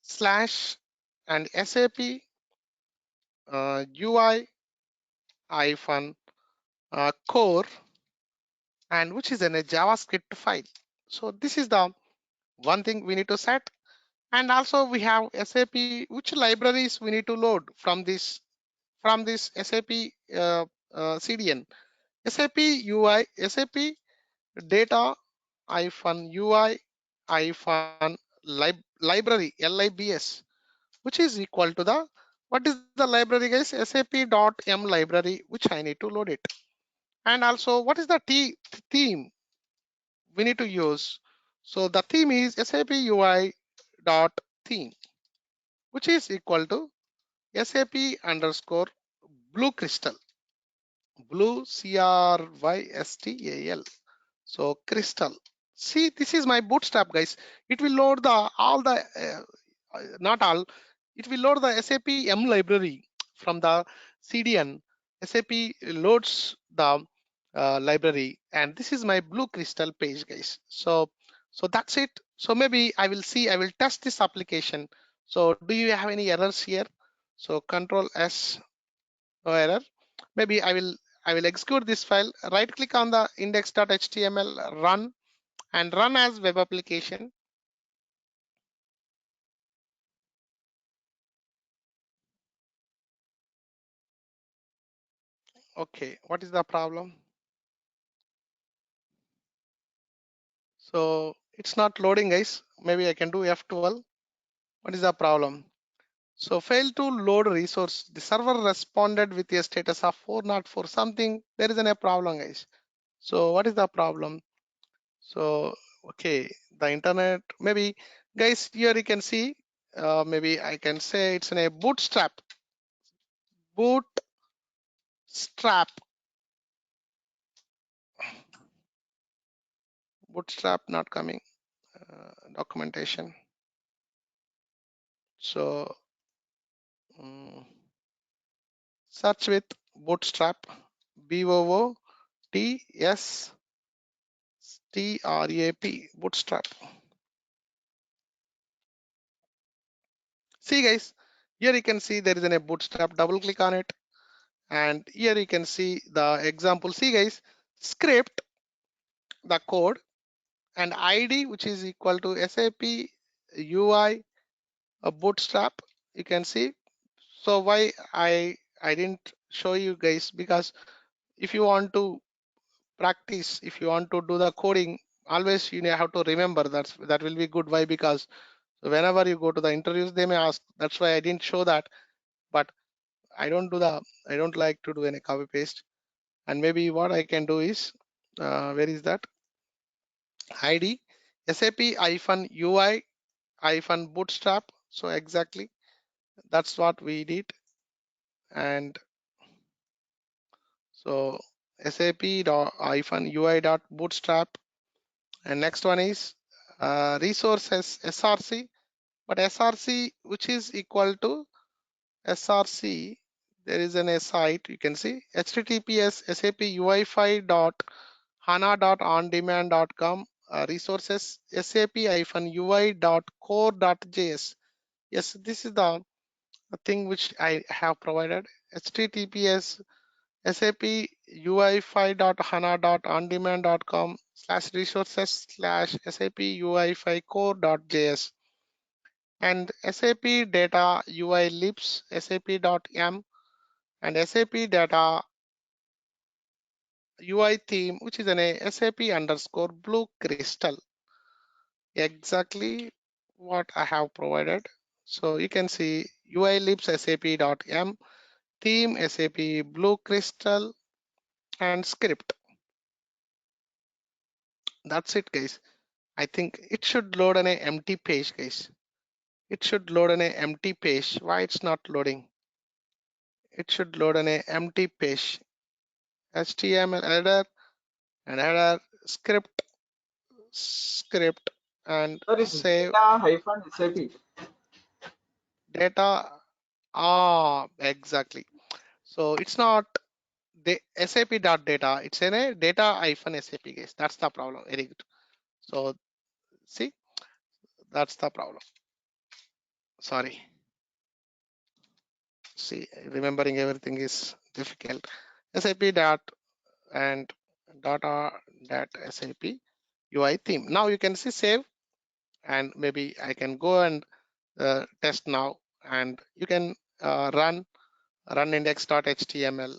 slash and SAP UI hyphen core, and which is in a JavaScript file. So this is the one thing we need to set. And also we have SAP, which libraries we need to load from this SAP CDN. SAP UI, SAP data hyphen UI hyphen library libs, which is equal to the, what is the library, guys? SAP.m library, which I need to load it. And also what is the theme we need to use? So the theme is SAP UI dot theme, which is equal to SAP underscore blue crystal. blue crystal. So crystal. See, this is my bootstrap, guys. It will load the all the not all. It will load the SAP M library from the CDN. SAP loads the library, and this is my blue crystal page, guys. So that's it. So maybe I will see. I will test this application. So do you have any errors here? So Control S, no error. Maybe I will execute this file, right click on the index.html, run, and run as web application. Okay, what is the problem? So it's not loading, guys. Maybe I can do F12. What is the problem? So fail to load resource. The server responded with a status of 404 something. There is a problem, guys. So what is the problem? So okay, the internet, maybe guys, here you can see, maybe I can say it's in a bootstrap, bootstrap not coming, documentation. So search with bootstrap, bootstrap, bootstrap. See guys, here you can see there is a bootstrap. Double click on it, and here you can see the example. See guys, script, the code, and ID, which is equal to SAP UI bootstrap. You can see. So why I didn't show you guys, because if you want to practice, if you want to do the coding, always you have to remember that will be good. Why? Because whenever you go to the interviews, they may ask. That's why I didn't show that. But I don't like to do any copy paste. And maybe what I can do is, where is that ID? SAP UI bootstrap. So exactly that's what we did. And so SAP UI bootstrap. And next one is resources SRC, but SRC which is equal to SRC, there is a site you can see, https SAP Ui5 hana.ondemand.com resources sap-ui.core.js. Yes, this is the thing which I have provided. https SAP ui5.hana.ondemand.com/resources/SAP ui5core.js, and SAP data UI libs sap.m, and SAP data UI theme, which is an SAP underscore blue crystal. Exactly what I have provided. So you can see UI libs sap.m, theme SAP blue crystal, and script. That's it, guys. I think it should load an empty page, guys. It should load an empty page. Why it's not loading? It should load an empty page. HTML header and header, script, and Sir, it's save data hyphen SAP. data. Exactly. So it's not the SAP.data. It's in a data hyphen SAP, guys. That's the problem. Very good. So see, that's the problem. Sorry. See, remembering everything is difficult. SAP dot and data that SAP UI theme. Now you can see save, and maybe I can go and test now, and you can run index.html.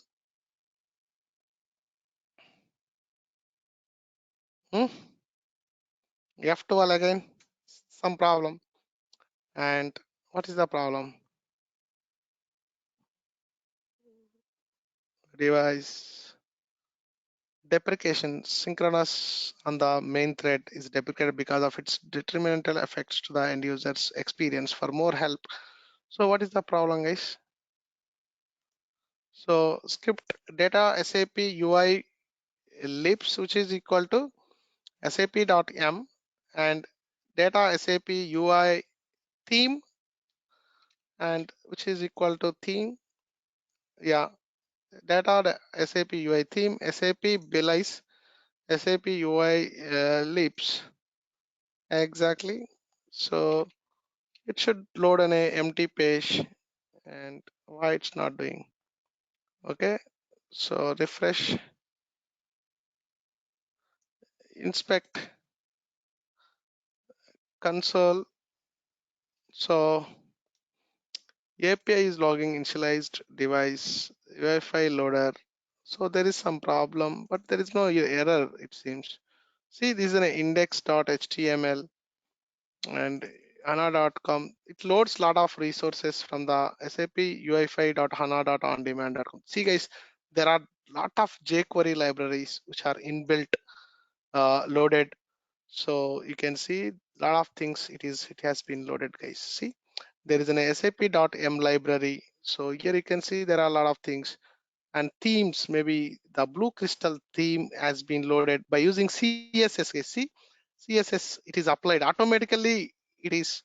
F12 again, some problem. And what is the problem? Device deprecation synchronous on the main thread is deprecated because of its detrimental effects to the end user's experience. For more help, so what is the problem, guys? So script data SAP UI libs, which is equal to sap.m, and data SAP UI theme, and which is equal to theme, yeah, data SAP UI theme, SAP Belize, SAP UI libs, exactly. So it should load an empty page, and why it's not doing? Okay, so refresh, inspect console. So API is logging initialized device Wi-Fi loader. So there is some problem, but there is no error, it seems. See, this is an index.html and hana.com. It loads a lot of resources from the SAP ui5.hana.ondemand.com. See guys, there are lot of jQuery libraries which are inbuilt loaded. So you can see a lot of things it has been loaded, guys. See, there is an sap.m library. So here you can see there are a lot of things, and themes, maybe the blue crystal theme has been loaded by using CSS. See, CSS, it is applied automatically. It is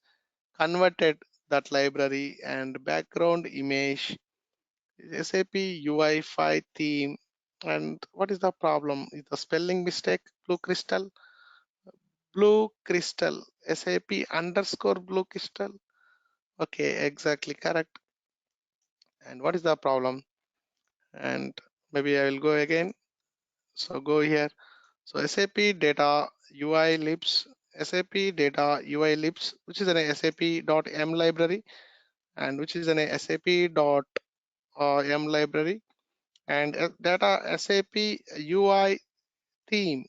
converted that library, and background image, SAP UI5 theme. And what is the problem? Is the spelling mistake? Blue crystal, SAP underscore blue crystal. Okay, exactly correct. And what is the problem? And maybe I will go again. So go here. So SAP data UI libs, SAP data UI libs, which is an SAP.m library, and which is an SAP.m library, and data SAP UI theme,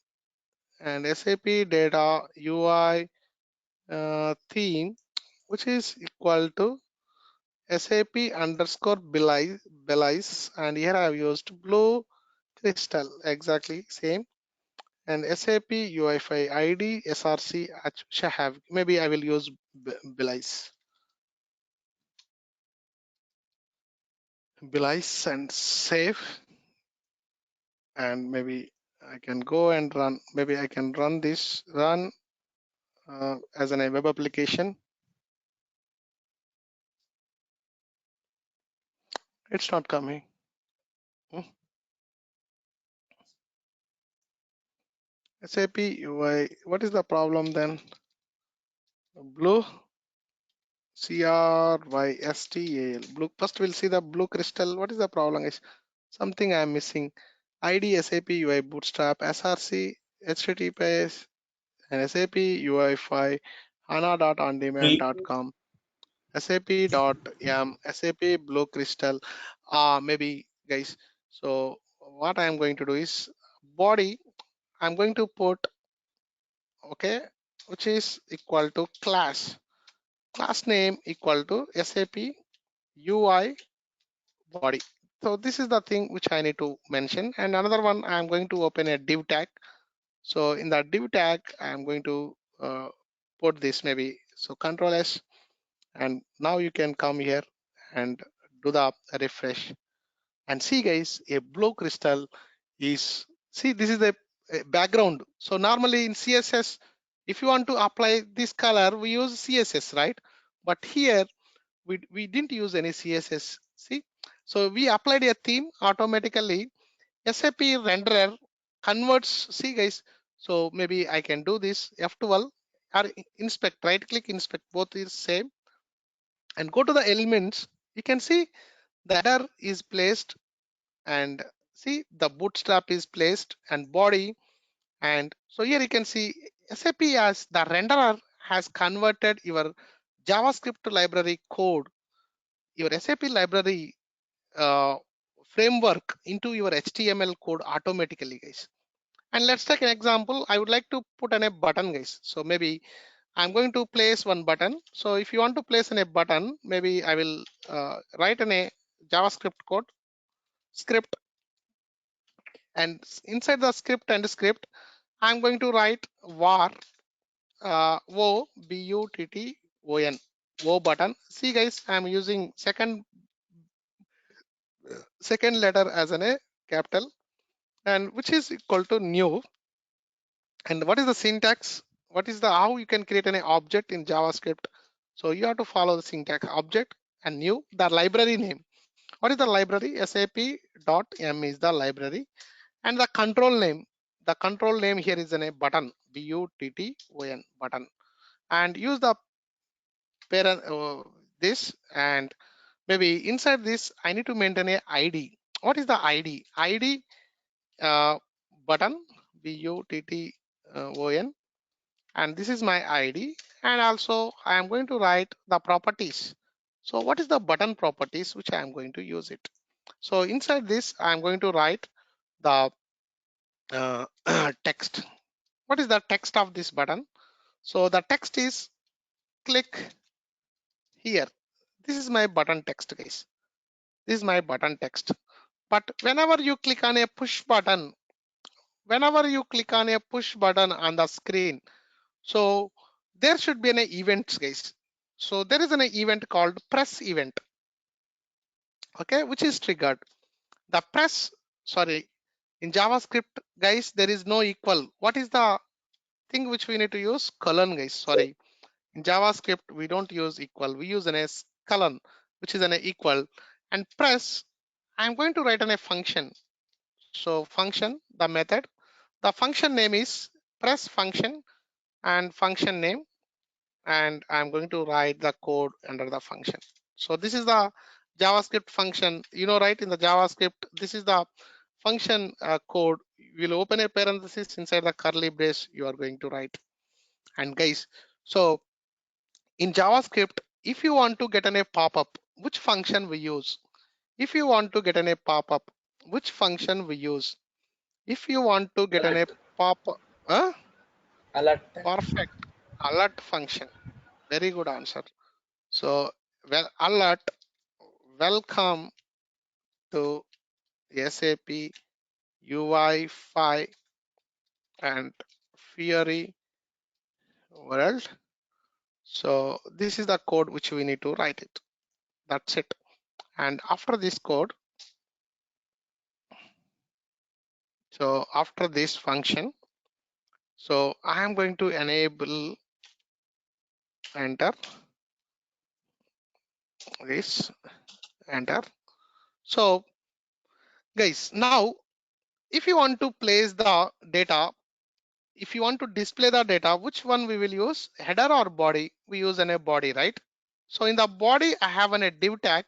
and SAP data UI theme, which is equal to SAP underscore Belize, and here I have used blue crystal, exactly same, and SAP UI5 ID SRC, which I have, maybe I will use Belize and save, and maybe I can go and run, maybe I can run this, as a web application. It's not coming. SAP UI, what is the problem then? Blue crystal, blue. First we'll see the blue crystal. What is the problem? Is something I'm missing. ID SAP UI Bootstrap SRC HTTPS and SAP UI5 hana.ondemand.com SAP.m SAP blue crystal. Maybe guys. So what I'm going to do is body. I'm going to put, okay, which is equal to class name equal to SAP UI body. So this is the thing which I need to mention. And another one, I'm going to open a div tag. So in the div tag, I'm going to put this maybe. So Control S, and now you can come here and do the refresh and see guys, a blue crystal is, see, this is the background. So normally in CSS, if you want to apply this color, we use CSS, right? But here we didn't use any CSS. See, so we applied a theme automatically. SAP renderer converts. See guys, so maybe I can do this F12 or inspect, right click, inspect, both is same, and go to the elements. You can see the header is placed, and see the bootstrap is placed, and body. And so here you can see SAP as the renderer has converted your JavaScript library code, your SAP library uh, framework into your HTML code automatically, guys. And let's take an example. I would like to put in a button, guys. So maybe I'm going to place one button. So if you want to place in a button, maybe I will write in a JavaScript code script, and inside the script and script, I'm going to write var o button. O button. See guys, I'm using second second letter as a capital, and which is equal to new. And what is the syntax? What is the how you can create an object in JavaScript? So you have to follow the syntax object and new the library name. What is the library? SAP.m is the library, and the control name. The control name here is in a button, button button, and use the parent this, and maybe inside this I need to maintain a ID. What is the ID? ID button, button, and this is my ID, and also I am going to write the properties. So what is the button properties which I am going to use it? So inside this I am going to write the uh, text. What is the text of this button? So the text is click here. This is my button text, guys. This is my button text. But whenever you click on a push button, whenever you click on a push button on the screen, so there should be an event, guys. So there is an event called press event, okay, which is triggered. The press, sorry, in JavaScript, guys, there is no equal. What is the thing which we need to use? Colon, guys. Sorry, in JavaScript we don't use equal. We use an s colon, which is an equal. And press, I'm going to write on a function. So function, the method, the function name is press function and function name, and I'm going to write the code under the function. So this is the JavaScript function, right? In the JavaScript, this is the function code. You will open a parenthesis inside the curly brace you are going to write. And guys, so in JavaScript, if you want to get a pop-up, which function we use? If you want to get a pop-up, which function we use? If you want to get a Alert. pop-up, huh? Alert. Perfect. Alert function. Very good answer. So, well, alert, welcome to SAP Ui5 and Fiori world. So this is the code which we need to write it. That's it. And after this code, so after this function, so I am going to enable enter this, enter. So guys, now if you want to place the data, if you want to display the data, which one we will use, header or body? We use a body, right? So in the body, I have a div tag.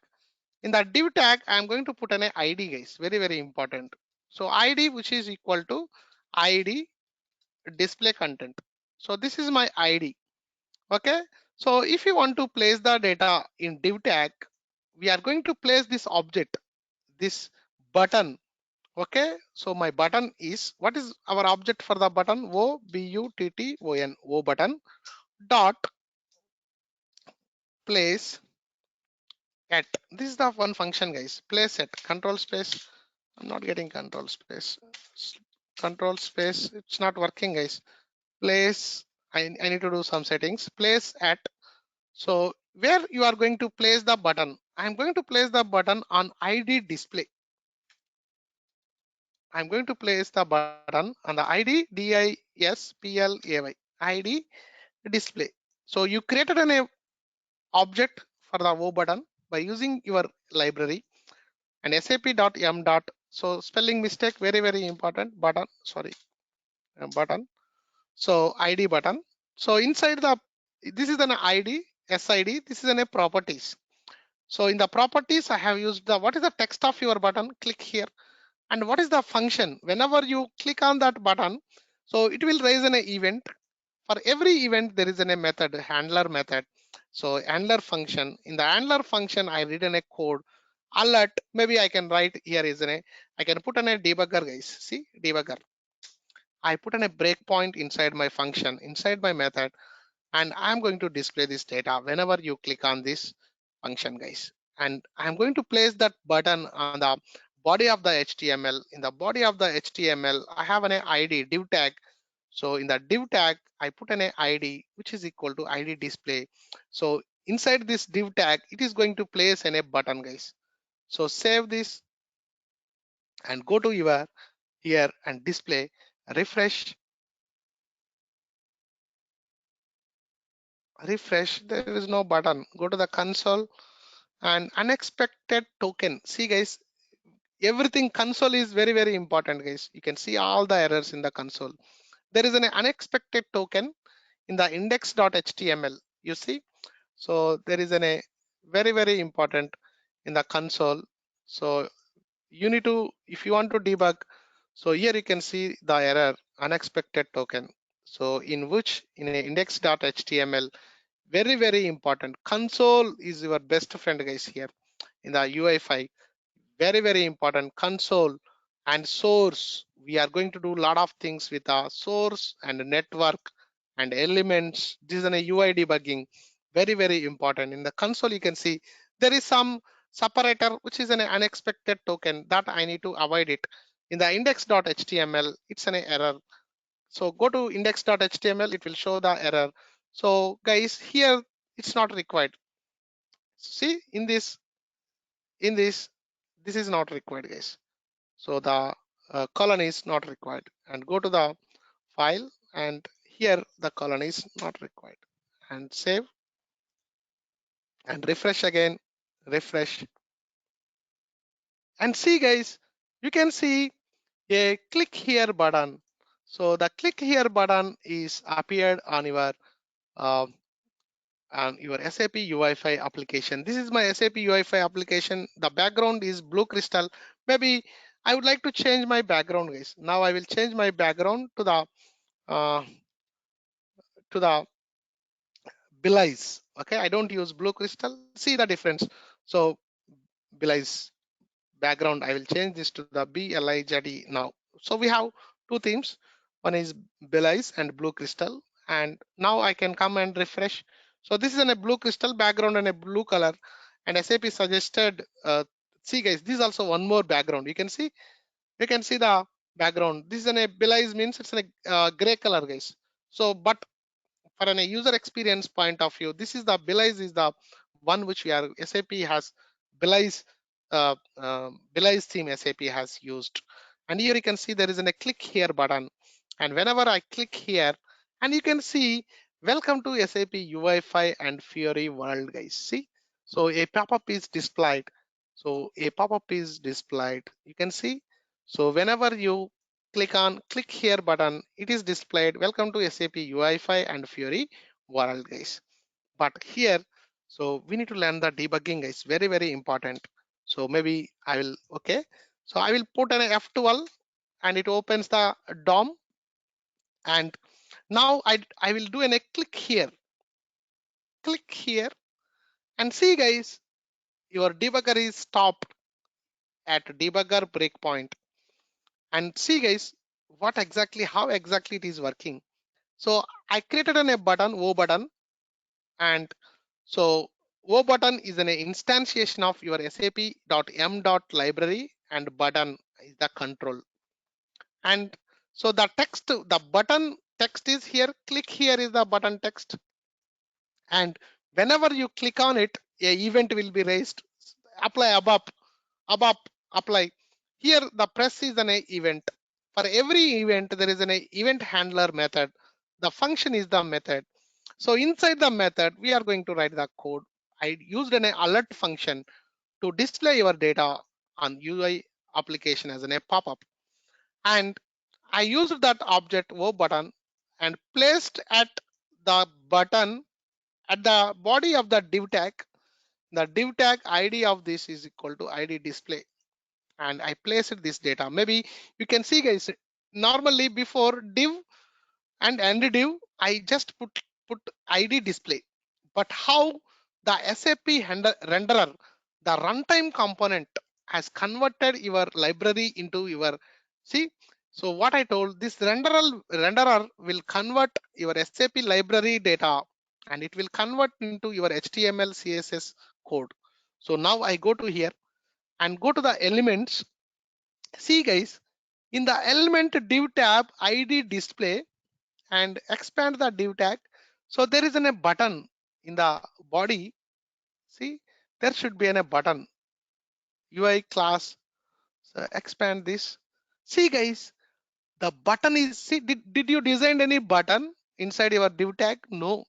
In the div tag, I'm going to put an ID, guys. Very, very important. So ID, which is equal to ID display content. So this is my ID. Okay. So if you want to place the data in div tag, we are going to place this object, this button. Okay, so my button is, what is our object for the button? button, O button dot place at. This is the one function, guys. Place at control space. I'm not getting control space. Control space. It's not working, guys. Place. I need to do some settings. Place at. So where you are going to place the button? I'm going to place the button on ID display. I'm going to place the button on the ID display ID display. So you created an object for the O button by using your library and sap.m. So spelling mistake, very, very important. Button, sorry, button. So ID button. So inside the, this is an ID, SID, this is a properties. So in the properties, I have used the, what is the text of your button? Click here. And what is the function? Whenever you click on that button, so it will raise an event. For every event, there is a method, handler method. So handler function. In the handler function, I written a code. Alert. Maybe I can write here is I can put on a debugger, guys. See debugger. I put in a breakpoint inside my function, inside my method, and I'm going to display this data whenever you click on this function, guys. And I'm going to place that button on the body of the HTML. In the body of the HTML, I have an ID div tag. So in the div tag, I put an ID which is equal to ID display. So inside this div tag, it is going to place a button, guys. So save this and go to your here and display, refresh, there is no button. Go to the console and unexpected token. See guys, everything console is very, very important guys. You can see all the errors in the console. There is an unexpected token in the index.html, you see. So there is a very, very important in the console. So you need to, if you want to debug, so here you can see the error unexpected token. So in which in a index.html, very, very important. Console is your best friend guys here in the UI5. Very, very important. Console and source. We are going to do a lot of things with our source and network and elements. This is an UI debugging. Very, very important. In the console, you can see there is some separator, which is an unexpected token that I need to avoid it. In the index.html, it's an error. So go to index.html, it will show the error. So guys, here it's not required. See in this, this is not required guys. So the colon is not required, and go to the file, and here the colon is not required, and save and refresh again, refresh, and see guys, you can see a click here button. So the click here button is appeared uh, on your SAP Ui5 application. This is my SAP Ui5 application. The background is blue crystal. Maybe I would like to change my background guys. Now I will change my background uh, to the Belize. Okay, I don't use blue crystal. See the difference. So Belize background, I will change this to the BLIZE now. So we have two themes. One is Belize and blue crystal. And now I can come and refresh. So this is in a blue crystal background and a blue color. And SAP suggested, see guys, this is also one more background. You can see the background. This is in a Belize means it's in a gray color guys. So, but for an user experience point of view, this is the Belize is the one which we are SAP has Belize Belize theme SAP has used. And here you can see there is a click here button. And whenever I click here, and you can see welcome to SAP UI5 and Fiori world guys. See, so a pop-up is displayed. So a pop-up is displayed. You can see. So whenever you click here button, it is displayed welcome to SAP UI5 and Fiori world guys. But here, so we need to learn the debugging guys, very, very important. So maybe I will, okay, so I will put an F12 and it opens the DOM, and now I will do a click here, and see guys, your debugger is stopped at debugger breakpoint. And see guys, what exactly, how exactly it is working. So I created a button, O button, and so O button is an instantiation of your sap.m.library, and button is the control. And so the text, the button text is here, click here is the button text. And whenever you click on it, a event will be raised. Apply above, apply. Here the press is an event. For every event, there is an event handler method. The function is the method. So inside the method, we are going to write the code. I used an alert function to display your data on UI application as a pop-up. And I used that object O button and placed at the button at the body of the div tag. The div tag ID of this is equal to ID display. And I placed this data. Maybe you can see guys, normally before div and end div, I just put ID display. But how the SAP renderer, the runtime component has converted your library into your, see, so what I told, this renderer will convert your SAP library data, and it will convert into your HTML CSS code. So now I go to here and go to the elements. See guys, in the element div tab ID display, and expand the div tag. So there is a button in the body. See, there should be a button UI class. So expand this. See guys, the button is, see, did you design any button inside your div tag? No.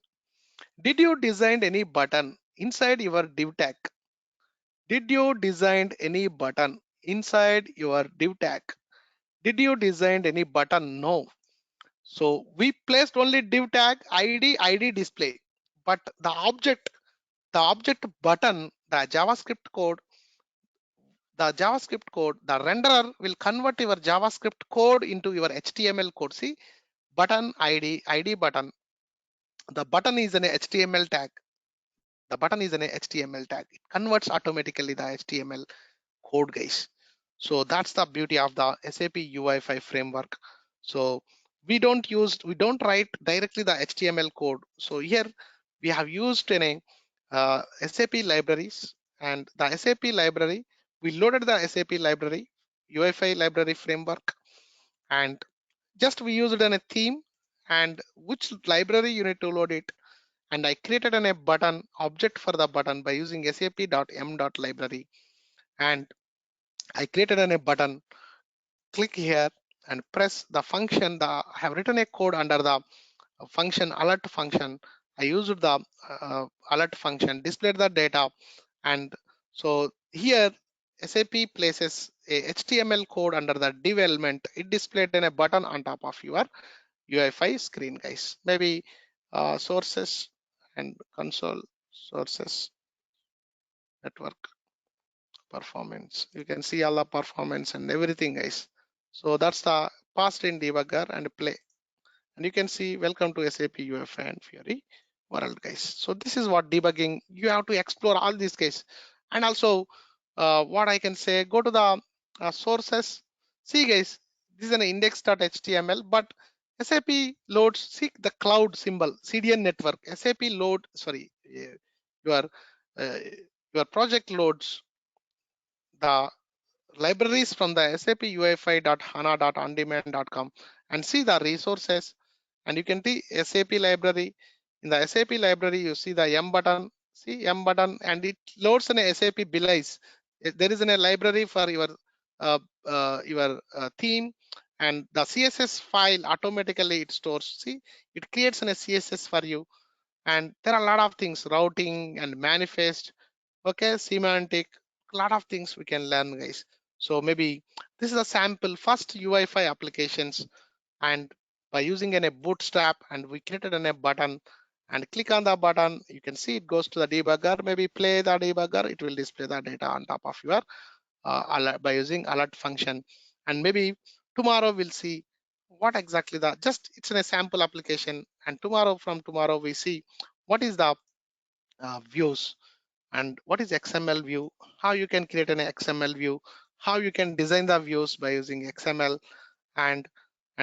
Did you design any button inside your div tag? Did you design any button inside your div tag? Did you design any button? No. So we placed only div tag ID display, but the object button, the renderer will convert your JavaScript code into your HTML code. See, button ID button. The button is an HTML tag. The button is an HTML tag. It converts automatically the HTML code, guys. So that's the beauty of the SAP UI5 framework. So we don't write directly the HTML code. So here we have used in a SAP libraries, and the SAP library, we loaded the SAP library, UI5 library framework, and just we used it in a theme, and which library you need to load it. And I created a button object for the button by using sap.m.library, and I created a button. Click here and press the function. I have written a code under the function alert function. I used the alert function, displayed the data, and so here SAP places a HTML code under the div element. It displayed in a button on top of your UI5 screen, guys. Maybe sources and console, sources, network, performance. You can see all the performance and everything, guys. So that's the past in debugger and play. And you can see welcome to SAP UFI and Fiori world, guys. So this is what debugging, you have to explore all these guys. And also what I can say, go to the sources. See guys, this is an index.html, but SAP loads, see the cloud symbol, CDN network, SAP load, sorry, your uh, your project loads the libraries from the SAP UI5.hana.ondemand.com and see the resources, and you can see SAP library. In the SAP library, you see the M button, see M button, and it loads an SAP Belize. There is a library for your theme, and the CSS file automatically it stores. See, it creates a CSS for you, and there are a lot of things, routing and manifest, okay, semantic, a lot of things we can learn, guys. So maybe this is a sample first UI5 applications, and by using a bootstrap, and we created a button, and click on the button, you can see it goes to the debugger. Maybe play the debugger, it will display the data on top of your alert by using alert function. And maybe tomorrow we'll see what exactly the, just it's in a sample application, and from tomorrow we see what is the views, and what is XML view, how you can create an XML view, how you can design the views by using XML, and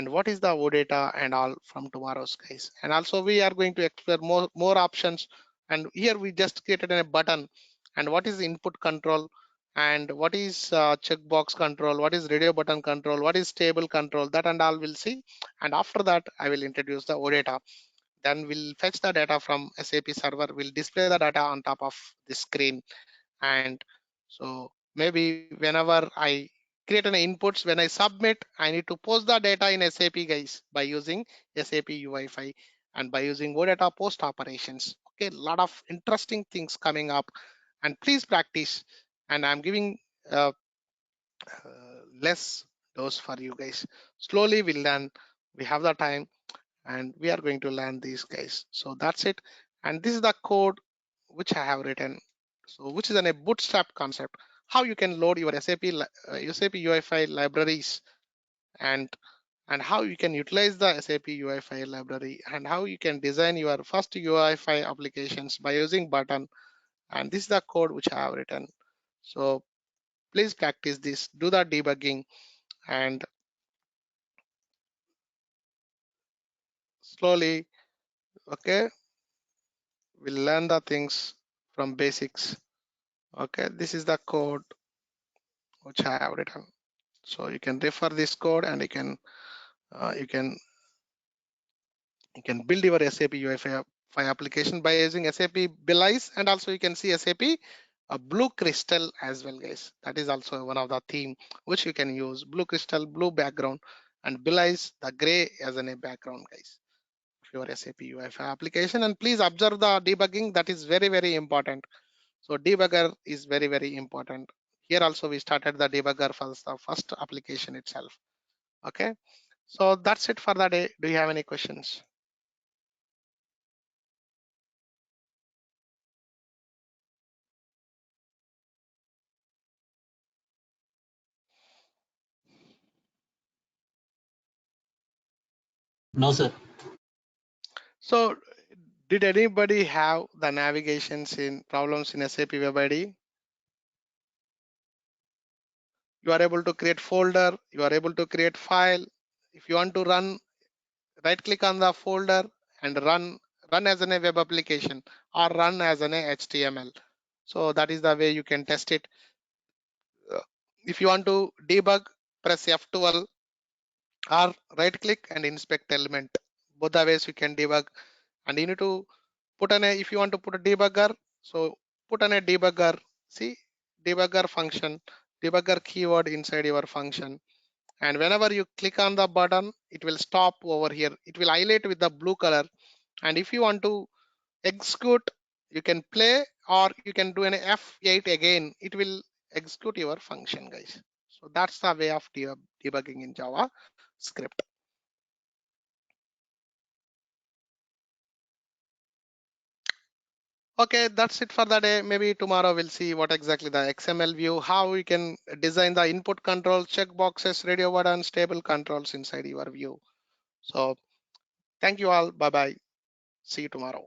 what is the OData and all from tomorrow's, guys. And also we are going to explore more options, and here we just created a button, and what is input control, and what is checkbox control, what is radio button control, what is table control, that and all we'll see. And after that I will introduce the OData. Then we'll fetch the data from SAP server, we'll display the data on top of the screen. And so maybe whenever I create an inputs, when I submit, I need to post the data in SAP, guys, by using SAP UI5 and by using OData post operations. Okay, a lot of interesting things coming up, and please practice. And I'm giving less dose for you guys. Slowly we'll learn. We have the time, and we are going to learn these guys. So that's it. And this is the code which I have written. So which is a bootstrap concept, how you can load your SAP UI5 libraries, and how you can utilize the SAP UI5 library, and how you can design your first UI5 applications by using button. And this is the code which I have written. So please practice this, do the debugging, and slowly, okay, we'll learn the things from basics. Okay, this is the code which I have written. So you can refer this code, and you can build your SAP UI5 application by using SAP Belize, and also you can see SAP a blue crystal as well, guys. That is also one of the theme which you can use. Blue crystal, blue background, and belies the gray as a background, guys, of your SAP Ui5 application. And please observe the debugging. That is very, very important. So debugger is very, very important. Here also we started the debugger for the first application itself. Okay. So that's it for the day. Do you have any questions? No, sir. So did anybody have the navigations in problems in SAP Web ID? You are able to create folder, you are able to create file. If you want to run, right click on the folder and run as a web application or run as an HTML. So that is the way you can test it. If you want to debug, press F12 or right click and inspect element. Both the ways you can debug, and you need to put on a, if you want to put a debugger, so put on a debugger, see debugger function, debugger keyword inside your function. And whenever you click on the button, it will stop over here. It will highlight with the blue color. And if you want to execute, you can play or you can do an F8 again. It will execute your function, guys. So that's the way of debugging in Java script. Okay, that's it for the day. Maybe tomorrow we'll see what exactly the XML view, how we can design the input controls, checkboxes, radio button, stable controls inside your view. So thank you all. Bye bye. See you tomorrow.